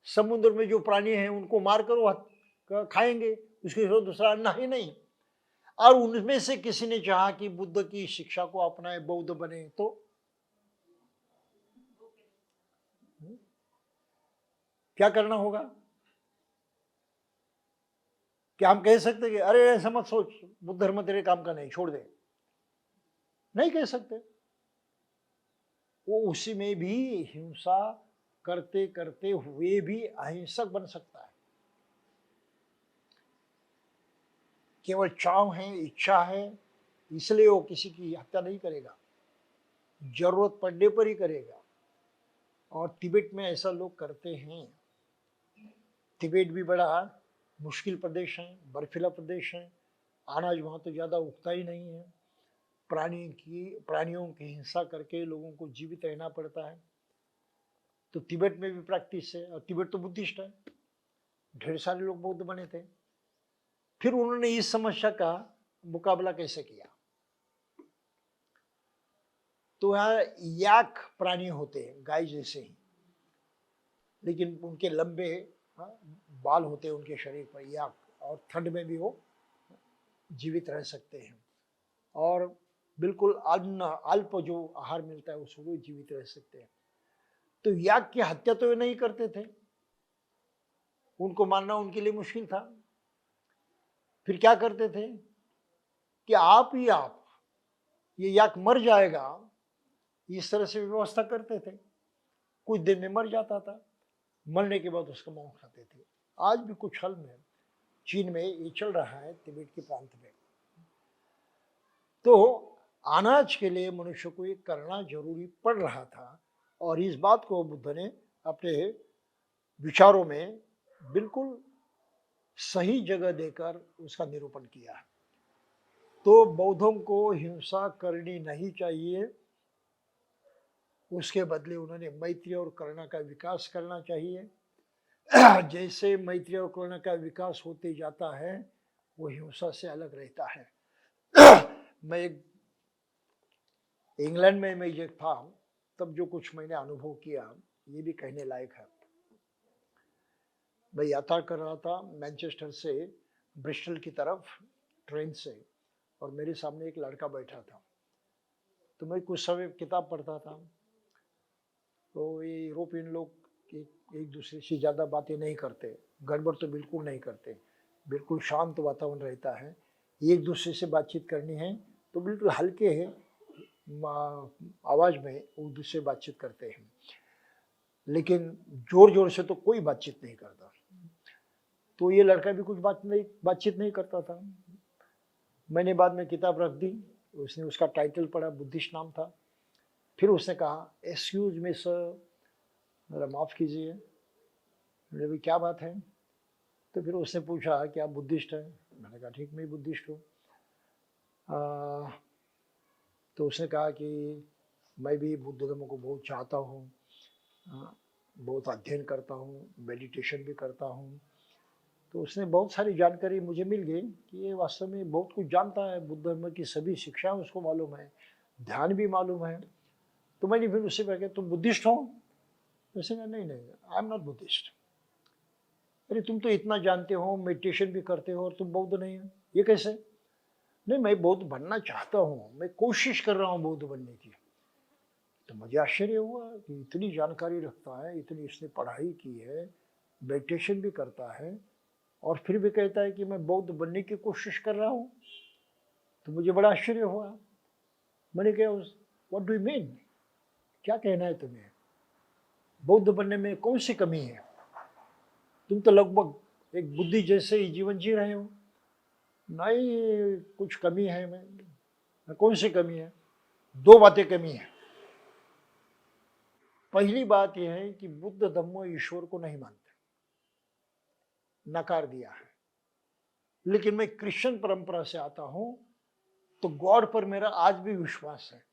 समुद्र में जो प्राणी हैं उनको मारकर वो खाएंगे, उसके सिवा दूसरा अन्न ही नहीं। और उनमें से किसी ने चाहा कि बुद्ध की शिक्षा को अपनाए, बौद्ध बने, तो क्या करना होगा? क्या हम कह सकते कि अरे ऐसा मत सोच, बुद्ध धर्म तेरे काम का नहीं, छोड़ दे? नहीं कह सकते। वो उसी में भी हिंसा करते करते हुए भी अहिंसक बन सकता है। केवल चाव है, इच्छा है, इसलिए वो किसी की हत्या नहीं करेगा, जरूरत पड़ने पर ही करेगा। और तिब्बत में ऐसा लोग करते हैं। तिब्बत भी बड़ा मुश्किल प्रदेश है, बर्फीला प्रदेश है, अनाज वहाँ तो ज़्यादा उगता ही नहीं है, प्राणियों की हिंसा करके लोगों को जीवित रहना पड़ता है। तो तिब्बत में भी प्रैक्टिस है, और तिब्बत तो बुद्धिस्ट है, ढेर सारे लोग बौद्ध बने थे। फिर उन्होंने इस समस्या का मुकाबला कैसे किया? तो यहाँ याक प्राणी होते हैं, गाय जैसे ही, लेकिन उनके लंबे बाल होते हैं उनके शरीर पर, याक, और ठंड में भी वो जीवित रह सकते हैं, और बिल्कुल अल्प जो आहार मिलता है उसको भी जीवित रह सकते हैं। तो याक की हत्या तो वे नहीं करते थे, उनको मारना उनके लिए मुश्किल था। फिर क्या करते थे कि आप ये याक मर जाएगा, इस तरह से व्यवस्था करते थे। कुछ दिन में मर जाता था, मरने के बाद उसका मांस खाते थे। आज भी कुछ हल में, चीन में ये चल रहा है, तिब्बत के प्रांत में। तो अनाज के लिए मनुष्य को ये करना जरूरी पड़ रहा था, और इस बात को बुद्ध ने अपने विचारों में बिल्कुल सही जगह देकर उसका निरूपण किया। तो बौद्धों को हिंसा करनी नहीं चाहिए, उसके बदले उन्होंने मैत्री और करुणा का विकास करना चाहिए। जैसे मैत्री और करुणा का विकास होते जाता है, वो हिंसा से अलग रहता है। मैं इंग्लैंड में मैं जब था, तब जो कुछ मैंने अनुभव किया, ये भी कहने लायक है। मैं यात्रा कर रहा था मैनचेस्टर से ब्रिस्टल की तरफ ट्रेन से, और मेरे सामने एक लड़का बैठा था। तो मैं कुछ समय किताब पढ़ता था। तो ये यूरोपियन लोग एक दूसरे से ज़्यादा बातें नहीं करते, गड़बड़ तो बिल्कुल नहीं करते, बिल्कुल शांत वातावरण रहता है। एक दूसरे से बातचीत करनी है तो बिल्कुल हल्के है आवाज़ में एक दूसरे से बातचीत करते हैं, लेकिन जोर जोर से तो कोई बातचीत नहीं करता। तो ये लड़का भी कुछ बातचीत नहीं करता था। मैंने बाद में किताब रख दी, उसने उसका टाइटल पढ़ा, बुद्धिस्ट नाम था। फिर उसने कहा, एक्सक्यूज मी सर, मेरा माफ़ कीजिए। मैंने भी क्या बात है? तो फिर उसने पूछा कि आप बुद्धिस्ट हैं? मैंने कहा ठीक, मैं बुद्धिस्ट हूँ। तो उसने कहा कि मैं भी बुद्ध धर्म को बहुत चाहता हूँ, बहुत अध्ययन करता हूँ, मेडिटेशन भी करता हूँ। तो उसने बहुत सारी जानकारी मुझे मिल गई कि ये वास्तव में बहुत कुछ जानता है, बुद्ध धर्म की सभी शिक्षाएं उसको मालूम है, ध्यान भी मालूम है। तो मैंने फिर उससे कहा, तुम बुद्धिस्ट हो? उसने कहा नहीं, आई एम नॉट बुद्धिस्ट। अरे तुम तो इतना जानते हो, मेडिटेशन भी करते हो, और तुम बौद्ध नहीं हो, ये कैसे? नहीं, मैं बौद्ध बनना चाहता हूँ, मैं कोशिश कर रहा हूँ बौद्ध बनने की। तो मुझे आश्चर्य हुआ कि इतनी जानकारी रखता है, इतनी इसने पढ़ाई की है, मेडिटेशन भी करता है, और फिर भी कहता है कि मैं बौद्ध बनने की कोशिश कर रहा हूँ। तो मुझे बड़ा आश्चर्य हुआ। मैंने कहा, व्हाट डू यू मीन? क्या कहना है तुम्हें? बौद्ध बनने में कौन सी कमी है? तुम तो लगभग एक बुद्धि जैसे ही जीवन जी रहे हो। नहीं, कुछ कमी है। मैं कौन सी कमी है? दो बातें कमी है। पहली बात यह है कि बुद्ध धम्म ईश्वर को नहीं मानते, नकार दिया है। लेकिन मैं क्रिश्चियन परंपरा से आता हूं, तो गॉड पर मेरा आज भी विश्वास है।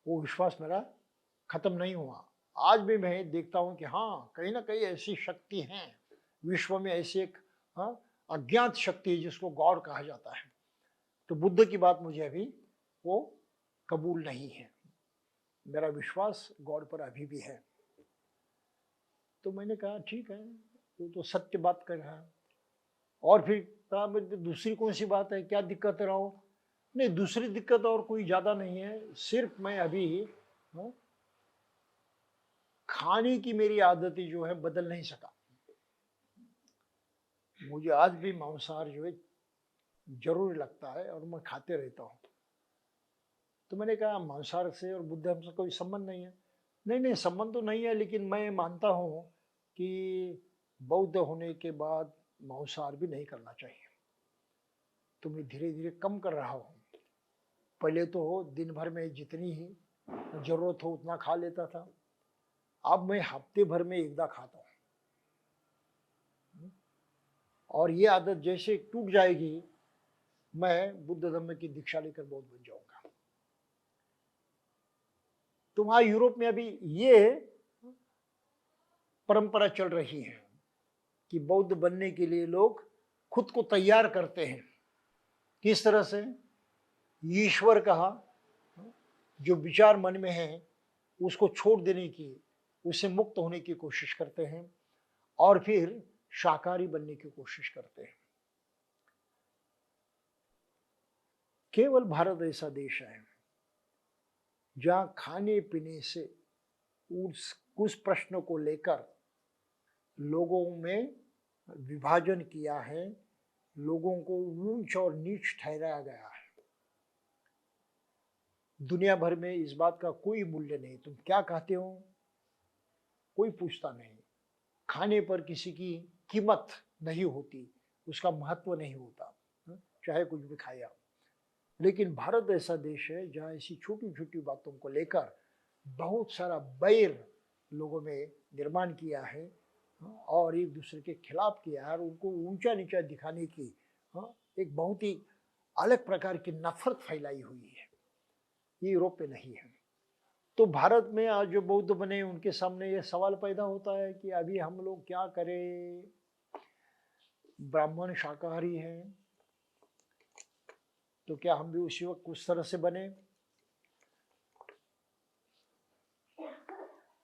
वो विश्वास मेरा खत्म नहीं हुआ। आज भी मैं देखता हूं कि हाँ, कहीं ना कहीं ऐसी शक्ति है विश्व में, ऐसी एक अज्ञात शक्ति है जिसको गॉड कहा जाता है। तो बुद्ध की बात मुझे अभी वो कबूल नहीं है। मेरा विश्वास गॉड पर अभी भी है। तो मैंने कहा ठीक है, तो सत्य बात कर रहा है। और फिर कहा, दूसरी कौन सी बात है, क्या दिक्कत रहा हो? नहीं, दूसरी दिक्कत और कोई ज़्यादा नहीं है, सिर्फ मैं अभी खाने की मेरी आदतें जो है बदल नहीं सका। मुझे आज भी मांसाहार जो है जरूर लगता है, और मैं खाते रहता हूँ। तो मैंने कहा, मांसाहार से और बुद्ध धर्म से कोई संबंध नहीं है? नहीं नहीं, संबंध तो नहीं है, लेकिन मैं मानता हूँ कि बौद्ध होने के बाद मांसाहार भी नहीं करना चाहिए। तो मैं धीरे धीरे कम कर रहा हूँ। पहले तो दिन भर में जितनी ही जरूरत हो उतना खा लेता था, अब मैं हफ्ते भर में एक बार खाता हूँ। और ये आदत जैसे टूट जाएगी, मैं बुद्ध धर्म की दीक्षा लेकर बौद्ध बन जाऊंगा। तो वहां यूरोप में अभी ये परंपरा चल रही है कि बौद्ध बनने के लिए लोग खुद को तैयार करते हैं। किस तरह से? ईश्वर कहा, जो विचार मन में है उसको छोड़ देने की, उससे मुक्त होने की कोशिश करते हैं, और फिर शाकाहारी बनने की कोशिश करते हैं। केवल भारत ऐसा देश है जहां खाने पीने से उस प्रश्न को लेकर लोगों में विभाजन किया है, लोगों को ऊंच और नीच ठहराया गया है। दुनिया भर में इस बात का कोई मूल्य नहीं, तुम क्या खाते हो कोई पूछता नहीं। खाने पर किसी की कीमत नहीं होती, उसका महत्व नहीं होता, चाहे कुछ भी खाया। लेकिन भारत ऐसा देश है जहाँ ऐसी छोटी छोटी बातों को लेकर बहुत सारा बैर लोगों में निर्माण किया है और एक दूसरे के खिलाफ किया है और उनको ऊंचा नीचा दिखाने की एक बहुत ही अलग प्रकार की नफरत फैलाई हुई है। ये यूरोप में नहीं है। तो भारत में आज जो बौद्ध बने उनके सामने ये सवाल पैदा होता है कि अभी हम लोग क्या करें, ब्राह्मण शाकाहारी हैं तो क्या हम भी उसी वक्त उस तरह से बने।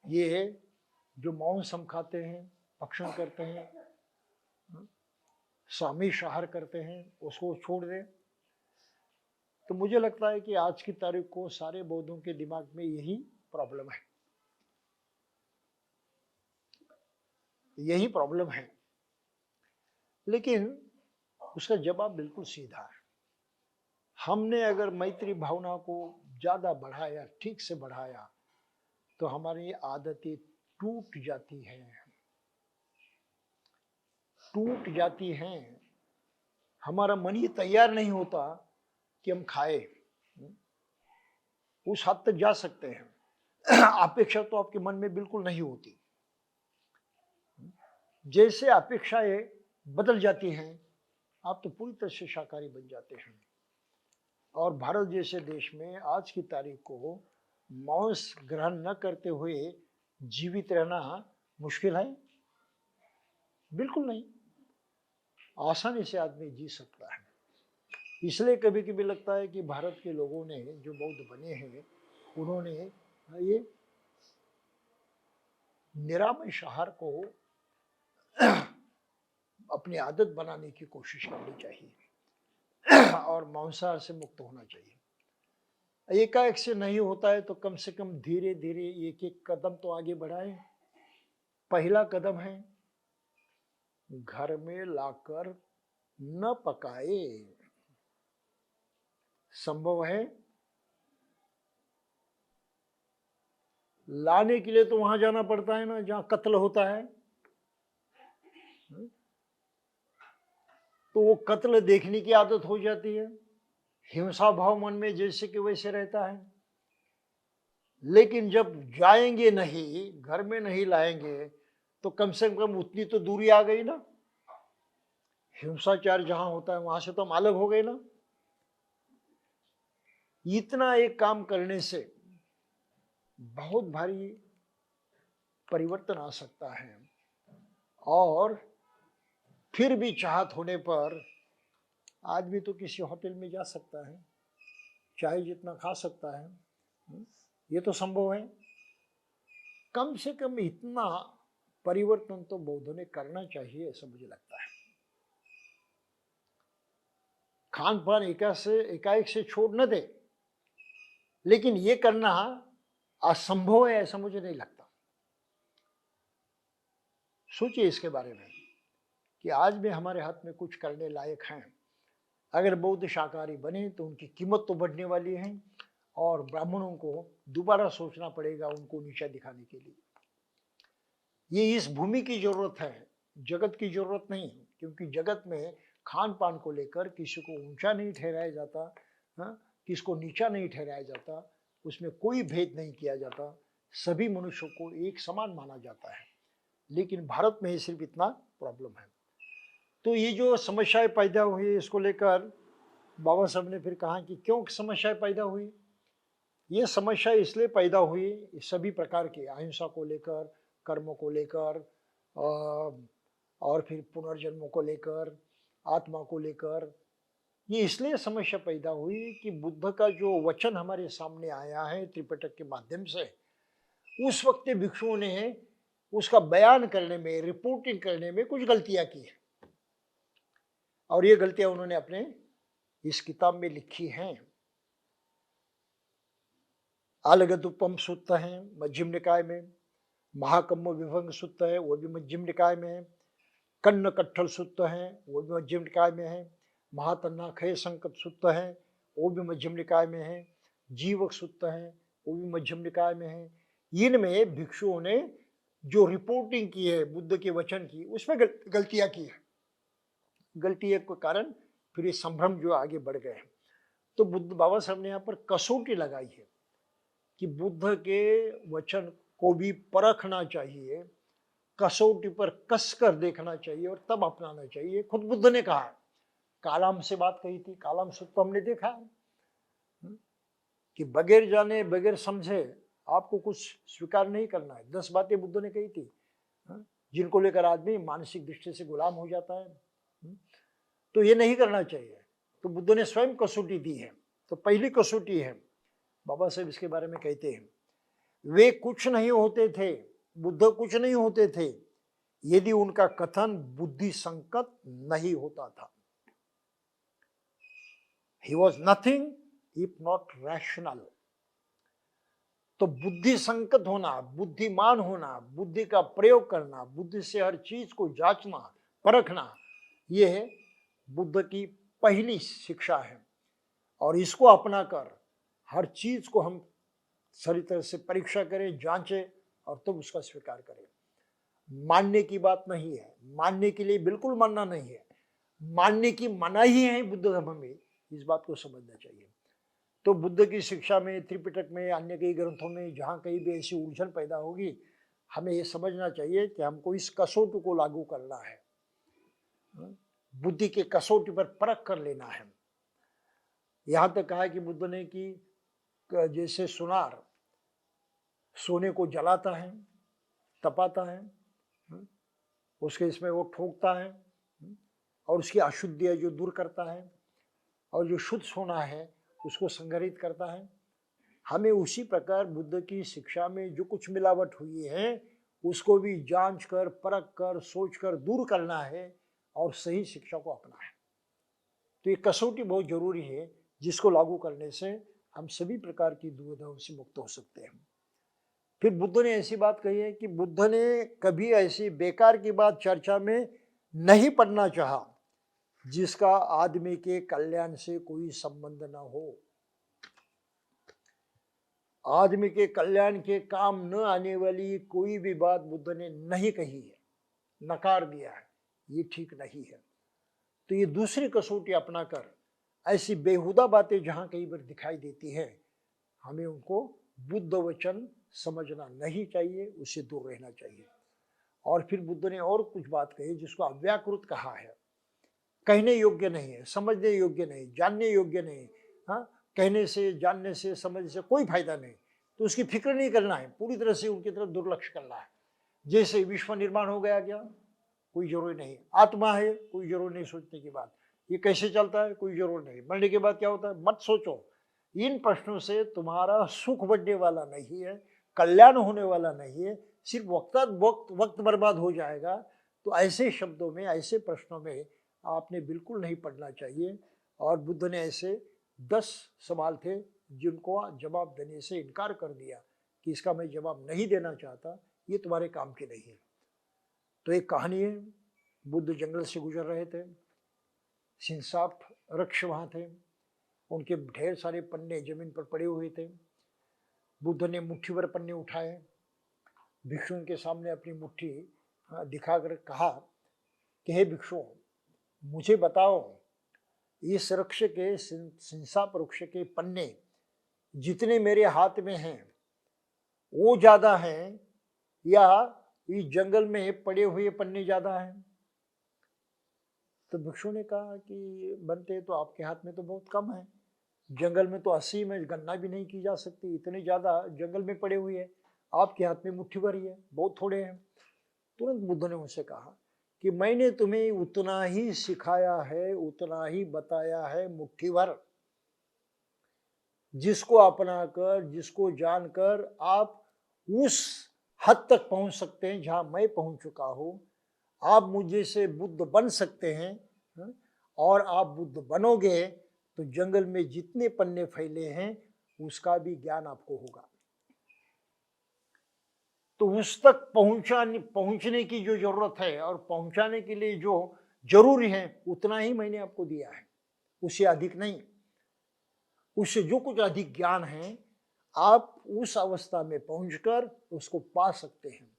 ये जो मांस हम खाते हैं, भक्षण करते हैं, स्वामीशाहार करते हैं, उसको छोड़ दें। तो मुझे लगता है कि आज की तारीख को सारे बौद्धों के दिमाग में यही प्रॉब्लम है, यही प्रॉब्लम है। लेकिन उसका जवाब बिल्कुल सीधा है। हमने अगर मैत्री भावना को ज्यादा बढ़ाया, ठीक से बढ़ाया, तो हमारी आदतें टूट जाती हैं, टूट जाती हैं। हमारा मन ही तैयार नहीं होता कि हम खाए। उस हद तक जा सकते हैं। अपेक्षा तो आपके मन में बिल्कुल नहीं होती। जैसे अपेक्षाएं बदल जाती हैं, आप तो पूरी तरह से शाकाहारी बन जाते हैं। और भारत जैसे देश में आज की तारीख को मांस ग्रहण न करते हुए जीवित रहना मुश्किल है? बिल्कुल नहीं, आसानी से आदमी जी सकता है। इसलिए कभी कभी लगता है कि भारत के लोगों ने जो बौद्ध बने हैं, उन्होंने ये निरामिष आहार को अपनी आदत बनाने की कोशिश करनी चाहिए और मांसाहार से मुक्त होना चाहिए। एकाएक से नहीं होता है तो कम से कम धीरे धीरे एक एक कदम तो आगे बढ़ाएं। पहला कदम है घर में लाकर न पकाए। संभव है लाने के लिए तो वहां जाना पड़ता है ना जहां कत्ल होता है। तो वो कत्ल देखने की आदत हो जाती है, हिंसा भाव मन में जैसे कि वैसे रहता है। लेकिन जब जाएंगे नहीं, घर में नहीं लाएंगे, तो कम से कम उतनी तो दूरी आ गई ना। हिंसाचार जहां होता है वहां से तो हम अलग हो गए ना। इतना एक काम करने से बहुत भारी परिवर्तन आ सकता है। और फिर भी चाहत होने पर आदमी तो किसी होटल में जा सकता है, चाहे जितना खा सकता है, ये तो संभव है। कम से कम इतना परिवर्तन तो बौद्धों ने करना चाहिए, ऐसा मुझे लगता है। खान पान एकाएक से छोड़ न दे, लेकिन ये करना असंभव है ऐसा मुझे नहीं लगता। सोचिए इसके बारे में कि आज भी हमारे हाथ में कुछ करने लायक हैं। अगर बौद्ध शाकाहारी बने तो उनकी कीमत तो बढ़ने वाली है और ब्राह्मणों को दोबारा सोचना पड़ेगा उनको नीचा दिखाने के लिए। ये इस भूमि की जरूरत है, जगत की जरूरत नहीं। क्योंकि जगत में खान पान को लेकर किसी को ऊंचा नहीं ठहराया जाता, किसको नीचा नहीं ठहराया जाता, उसमें कोई भेद नहीं किया जाता, सभी मनुष्यों को एक समान माना जाता है। लेकिन भारत में ही सिर्फ इतना प्रॉब्लम है। तो ये जो समस्याएं पैदा हुई, इसको लेकर बाबा साहब ने फिर कहा कि क्यों समस्याएं पैदा हुई। ये समस्या इसलिए पैदा हुई, सभी प्रकार के अहिंसा को लेकर, कर्मों को लेकर, और फिर पुनर्जन्मों को लेकर, आत्मा को लेकर। ये इसलिए समस्या पैदा हुई कि बुद्ध का जो वचन हमारे सामने आया है त्रिपिटक के माध्यम से, उस वक्त भिक्षुओं ने उसका बयान करने में, रिपोर्टिंग करने में कुछ गलतियां की है। और ये गलतियां उन्होंने अपने इस किताब में लिखी हैं। अलगदुपम सूक्त है मध्यम निकाय में, महाकम्म विभंग सूक्त है वो भी मध्यम निकाय में है, कन्न कट्ठल सूक्त है वो भी मध्यम निकाय में है, महातन्ना खय संकट सूक्त है वो भी मध्यम निकाय में है, जीवक सूक्त है वो भी मध्यम निकाय में है। इनमें भिक्षुओं ने जो रिपोर्टिंग की है बुद्ध के वचन की, उसमें गलतियां की है। गलतियों के कारण फिर ये संभ्रम जो आगे बढ़ गए। तो बुद्ध बाबा साहब ने यहाँ पर कसौटी लगाई है कि बुद्ध के वचन को भी परखना चाहिए, कसौटी पर कस कर देखना चाहिए और तब अपनाना चाहिए। खुद बुद्ध ने कहा, कालाम से बात कही थी, कालाम से तो हमने देखा है कि बगैर जाने बगैर समझे आपको कुछ स्वीकार नहीं करना है। 10 बातें बुद्ध ने कही थी जिनको लेकर आदमी मानसिक दृष्टि से गुलाम हो जाता है। तो ये नहीं करना चाहिए। तो बुद्ध ने स्वयं कसौटी दी है। तो पहली कसौटी है, बाबा साहब इसके बारे में कहते हैं, वे कुछ नहीं होते थे, बुद्ध कुछ नहीं होते थे यदि उनका कथन बुद्धि संगत नहीं होता था। He was nothing if not rational। तो बुद्धि संगत होना, बुद्धिमान होना, बुद्धि का प्रयोग करना, बुद्धि से हर चीज को जांचना परखना, यह है बुद्ध की पहली शिक्षा है। और इसको अपनाकर हर चीज को हम सही तरह से परीक्षा करें, जांचें और तब उसका स्वीकार करें। मानने की बात नहीं है, मानने के लिए बिल्कुल मानना नहीं है, मानने की मनाही है बुद्ध धर्म में, इस बात को समझना चाहिए। तो बुद्ध की शिक्षा में, त्रिपिटक में, अन्य कई ग्रंथों में जहाँ कहीं भी ऐसी उलझन पैदा होगी, हमें ये समझना चाहिए कि हमको इस कसौटी को लागू करना है, बुद्धि के कसौटी पर परख कर लेना है। यहाँ तक कहा कि बुद्ध ने कि जैसे सुनार सोने को जलाता है, तपाता है, उसके इसमें वो ठोकता है और उसकी अशुद्धियाँ जो दूर करता है और जो शुद्ध सोना है उसको संग्रहित करता है। हमें उसी प्रकार बुद्ध की शिक्षा में जो कुछ मिलावट हुई है उसको भी जांच कर, परख कर, सोच कर दूर करना है और सही शिक्षा को अपनाना है। तो ये कसौटी बहुत जरूरी है, जिसको लागू करने से हम सभी प्रकार की दुविधाओं से मुक्त हो सकते हैं। फिर बुद्ध ने ऐसी बात कही है कि बुद्ध ने कभी ऐसी बेकार की बात चर्चा में नहीं पढ़ना चाहा जिसका आदमी के कल्याण से कोई संबंध न हो। आदमी के कल्याण के काम न आने वाली कोई भी बात बुद्ध ने नहीं कही है, नकार दिया है, ये ठीक नहीं है। तो ये दूसरी कसौटी अपनाकर ऐसी बेहुदा बातें जहां कई बार दिखाई देती है, हमें उनको बुद्ध वचन समझना नहीं चाहिए, उससे दूर रहना चाहिए। और फिर बुद्ध ने और कुछ बात कही जिसको अव्याकृत कहा है, कहने योग्य नहीं है, समझने योग्य नहीं, जानने योग्य नहीं। हाँ, कहने से, जानने से, समझने से कोई फायदा नहीं, तो उसकी फिक्र नहीं करना है, पूरी तरह से उनकी तरफ दुर्लक्ष्य करना है। जैसे विश्व निर्माण हो गया क्या, कोई जरूरी नहीं। आत्मा है, कोई जरूरी नहीं सोचने की बात। ये कैसे चलता है, कोई जरूर नहीं। मरने के बाद क्या होता है, मत सोचो। इन प्रश्नों से तुम्हारा सुख बढ़ने वाला नहीं है, कल्याण होने वाला नहीं है, सिर्फ वक्त बर्बाद हो जाएगा। तो ऐसे शब्दों में, ऐसे प्रश्नों में आपने बिल्कुल नहीं पढ़ना चाहिए। और बुद्ध ने ऐसे 10 सवाल थे जिनको जवाब देने से इनकार कर दिया कि इसका मैं जवाब नहीं देना चाहता, ये तुम्हारे काम की नहीं है। तो एक कहानी है, बुद्ध जंगल से गुजर रहे थे, सिंसाप वृक्ष वहाँ थे, उनके ढेर सारे पन्ने जमीन पर पड़े हुए थे। बुद्ध ने मुट्ठी भर पन्ने उठाए, भिक्षुओं के सामने अपनी मुट्ठी दिखाकर कहा कि हे भिक्षुओं, मुझे बताओ इस वृक्ष के, सिंसाप वृक्ष के पन्ने जितने मेरे हाथ में हैं वो ज्यादा हैं या इस जंगल में पड़े हुए पन्ने ज्यादा हैं? तो भिक्षु ने कहा कि बनते तो आपके हाथ में तो बहुत कम है, जंगल में तो 80 में गणना भी नहीं की जा सकती, इतने ज्यादा जंगल में पड़े हुए हैं, आपके हाथ में मुट्ठी भर ही है, बहुत थोड़े हैं। तुरंत बुद्ध ने उनसे कहा कि मैंने तुम्हें उतना ही सिखाया है, उतना ही बताया है, मुट्ठी भर, जिसको अपनाकर, जिसको जानकर आप उस हद तक पहुंच सकते हैं जहां मैं पहुंच चुका हूं। आप मुझे से बुद्ध बन सकते हैं, और आप बुद्ध बनोगे तो जंगल में जितने पन्ने फैले हैं उसका भी ज्ञान आपको होगा। तो उस तक पहुंचने की जो जरूरत है और पहुंचाने के लिए जो जरूरी है उतना ही मैंने आपको दिया है, उससे अधिक नहीं। उससे जो कुछ अधिक ज्ञान है आप उस अवस्था में पहुंचकर उसको पा सकते हैं।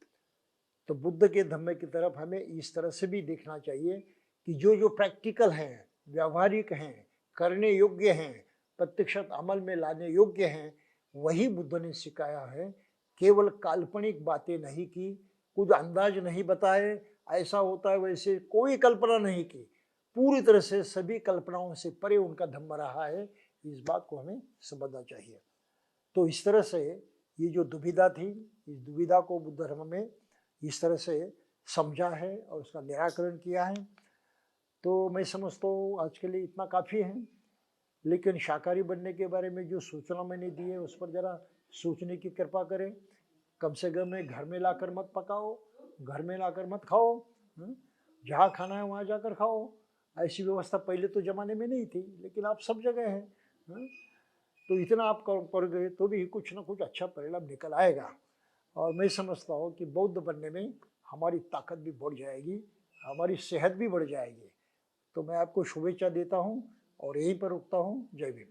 तो बुद्ध के धम्म की तरफ हमें इस तरह से भी देखना चाहिए कि जो जो प्रैक्टिकल हैं, व्यावहारिक हैं, करने योग्य हैं, प्रत्यक्षत अमल में लाने योग्य हैं, वही बुद्ध ने सिखाया है। केवल काल्पनिक बातें नहीं की, कुछ अंदाज नहीं बताए, ऐसा होता है वैसे कोई कल्पना नहीं की, पूरी तरह से सभी कल्पनाओं से परे उनका धम्म रहा है। इस बात को हमें समझना चाहिए। तो इस तरह से ये जो दुविधा थी, इस दुविधा को बुद्ध धर्म में इस तरह से समझा है और उसका निराकरण किया है। तो मैं समझता हूँ आज के लिए इतना काफ़ी है। लेकिन शाकाहारी बनने के बारे में जो सूचना मैंने दी है उस पर ज़रा सोचने की कृपा करें। कम से कम घर में लाकर मत पकाओ, घर में लाकर मत खाओ, जहाँ खाना है वहाँ जाकर खाओ। ऐसी व्यवस्था पहले तो ज़माने में नहीं थी, लेकिन आप सब जगह है। तो इतना आप कर गए तो भी कुछ ना कुछ अच्छा परिणाम निकल आएगा। और मैं समझता हूँ कि बौद्ध बनने में हमारी ताकत भी बढ़ जाएगी, हमारी सेहत भी बढ़ जाएगी। तो मैं आपको शुभेच्छा देता हूँ और यहीं पर रुकता हूँ। जय भीम।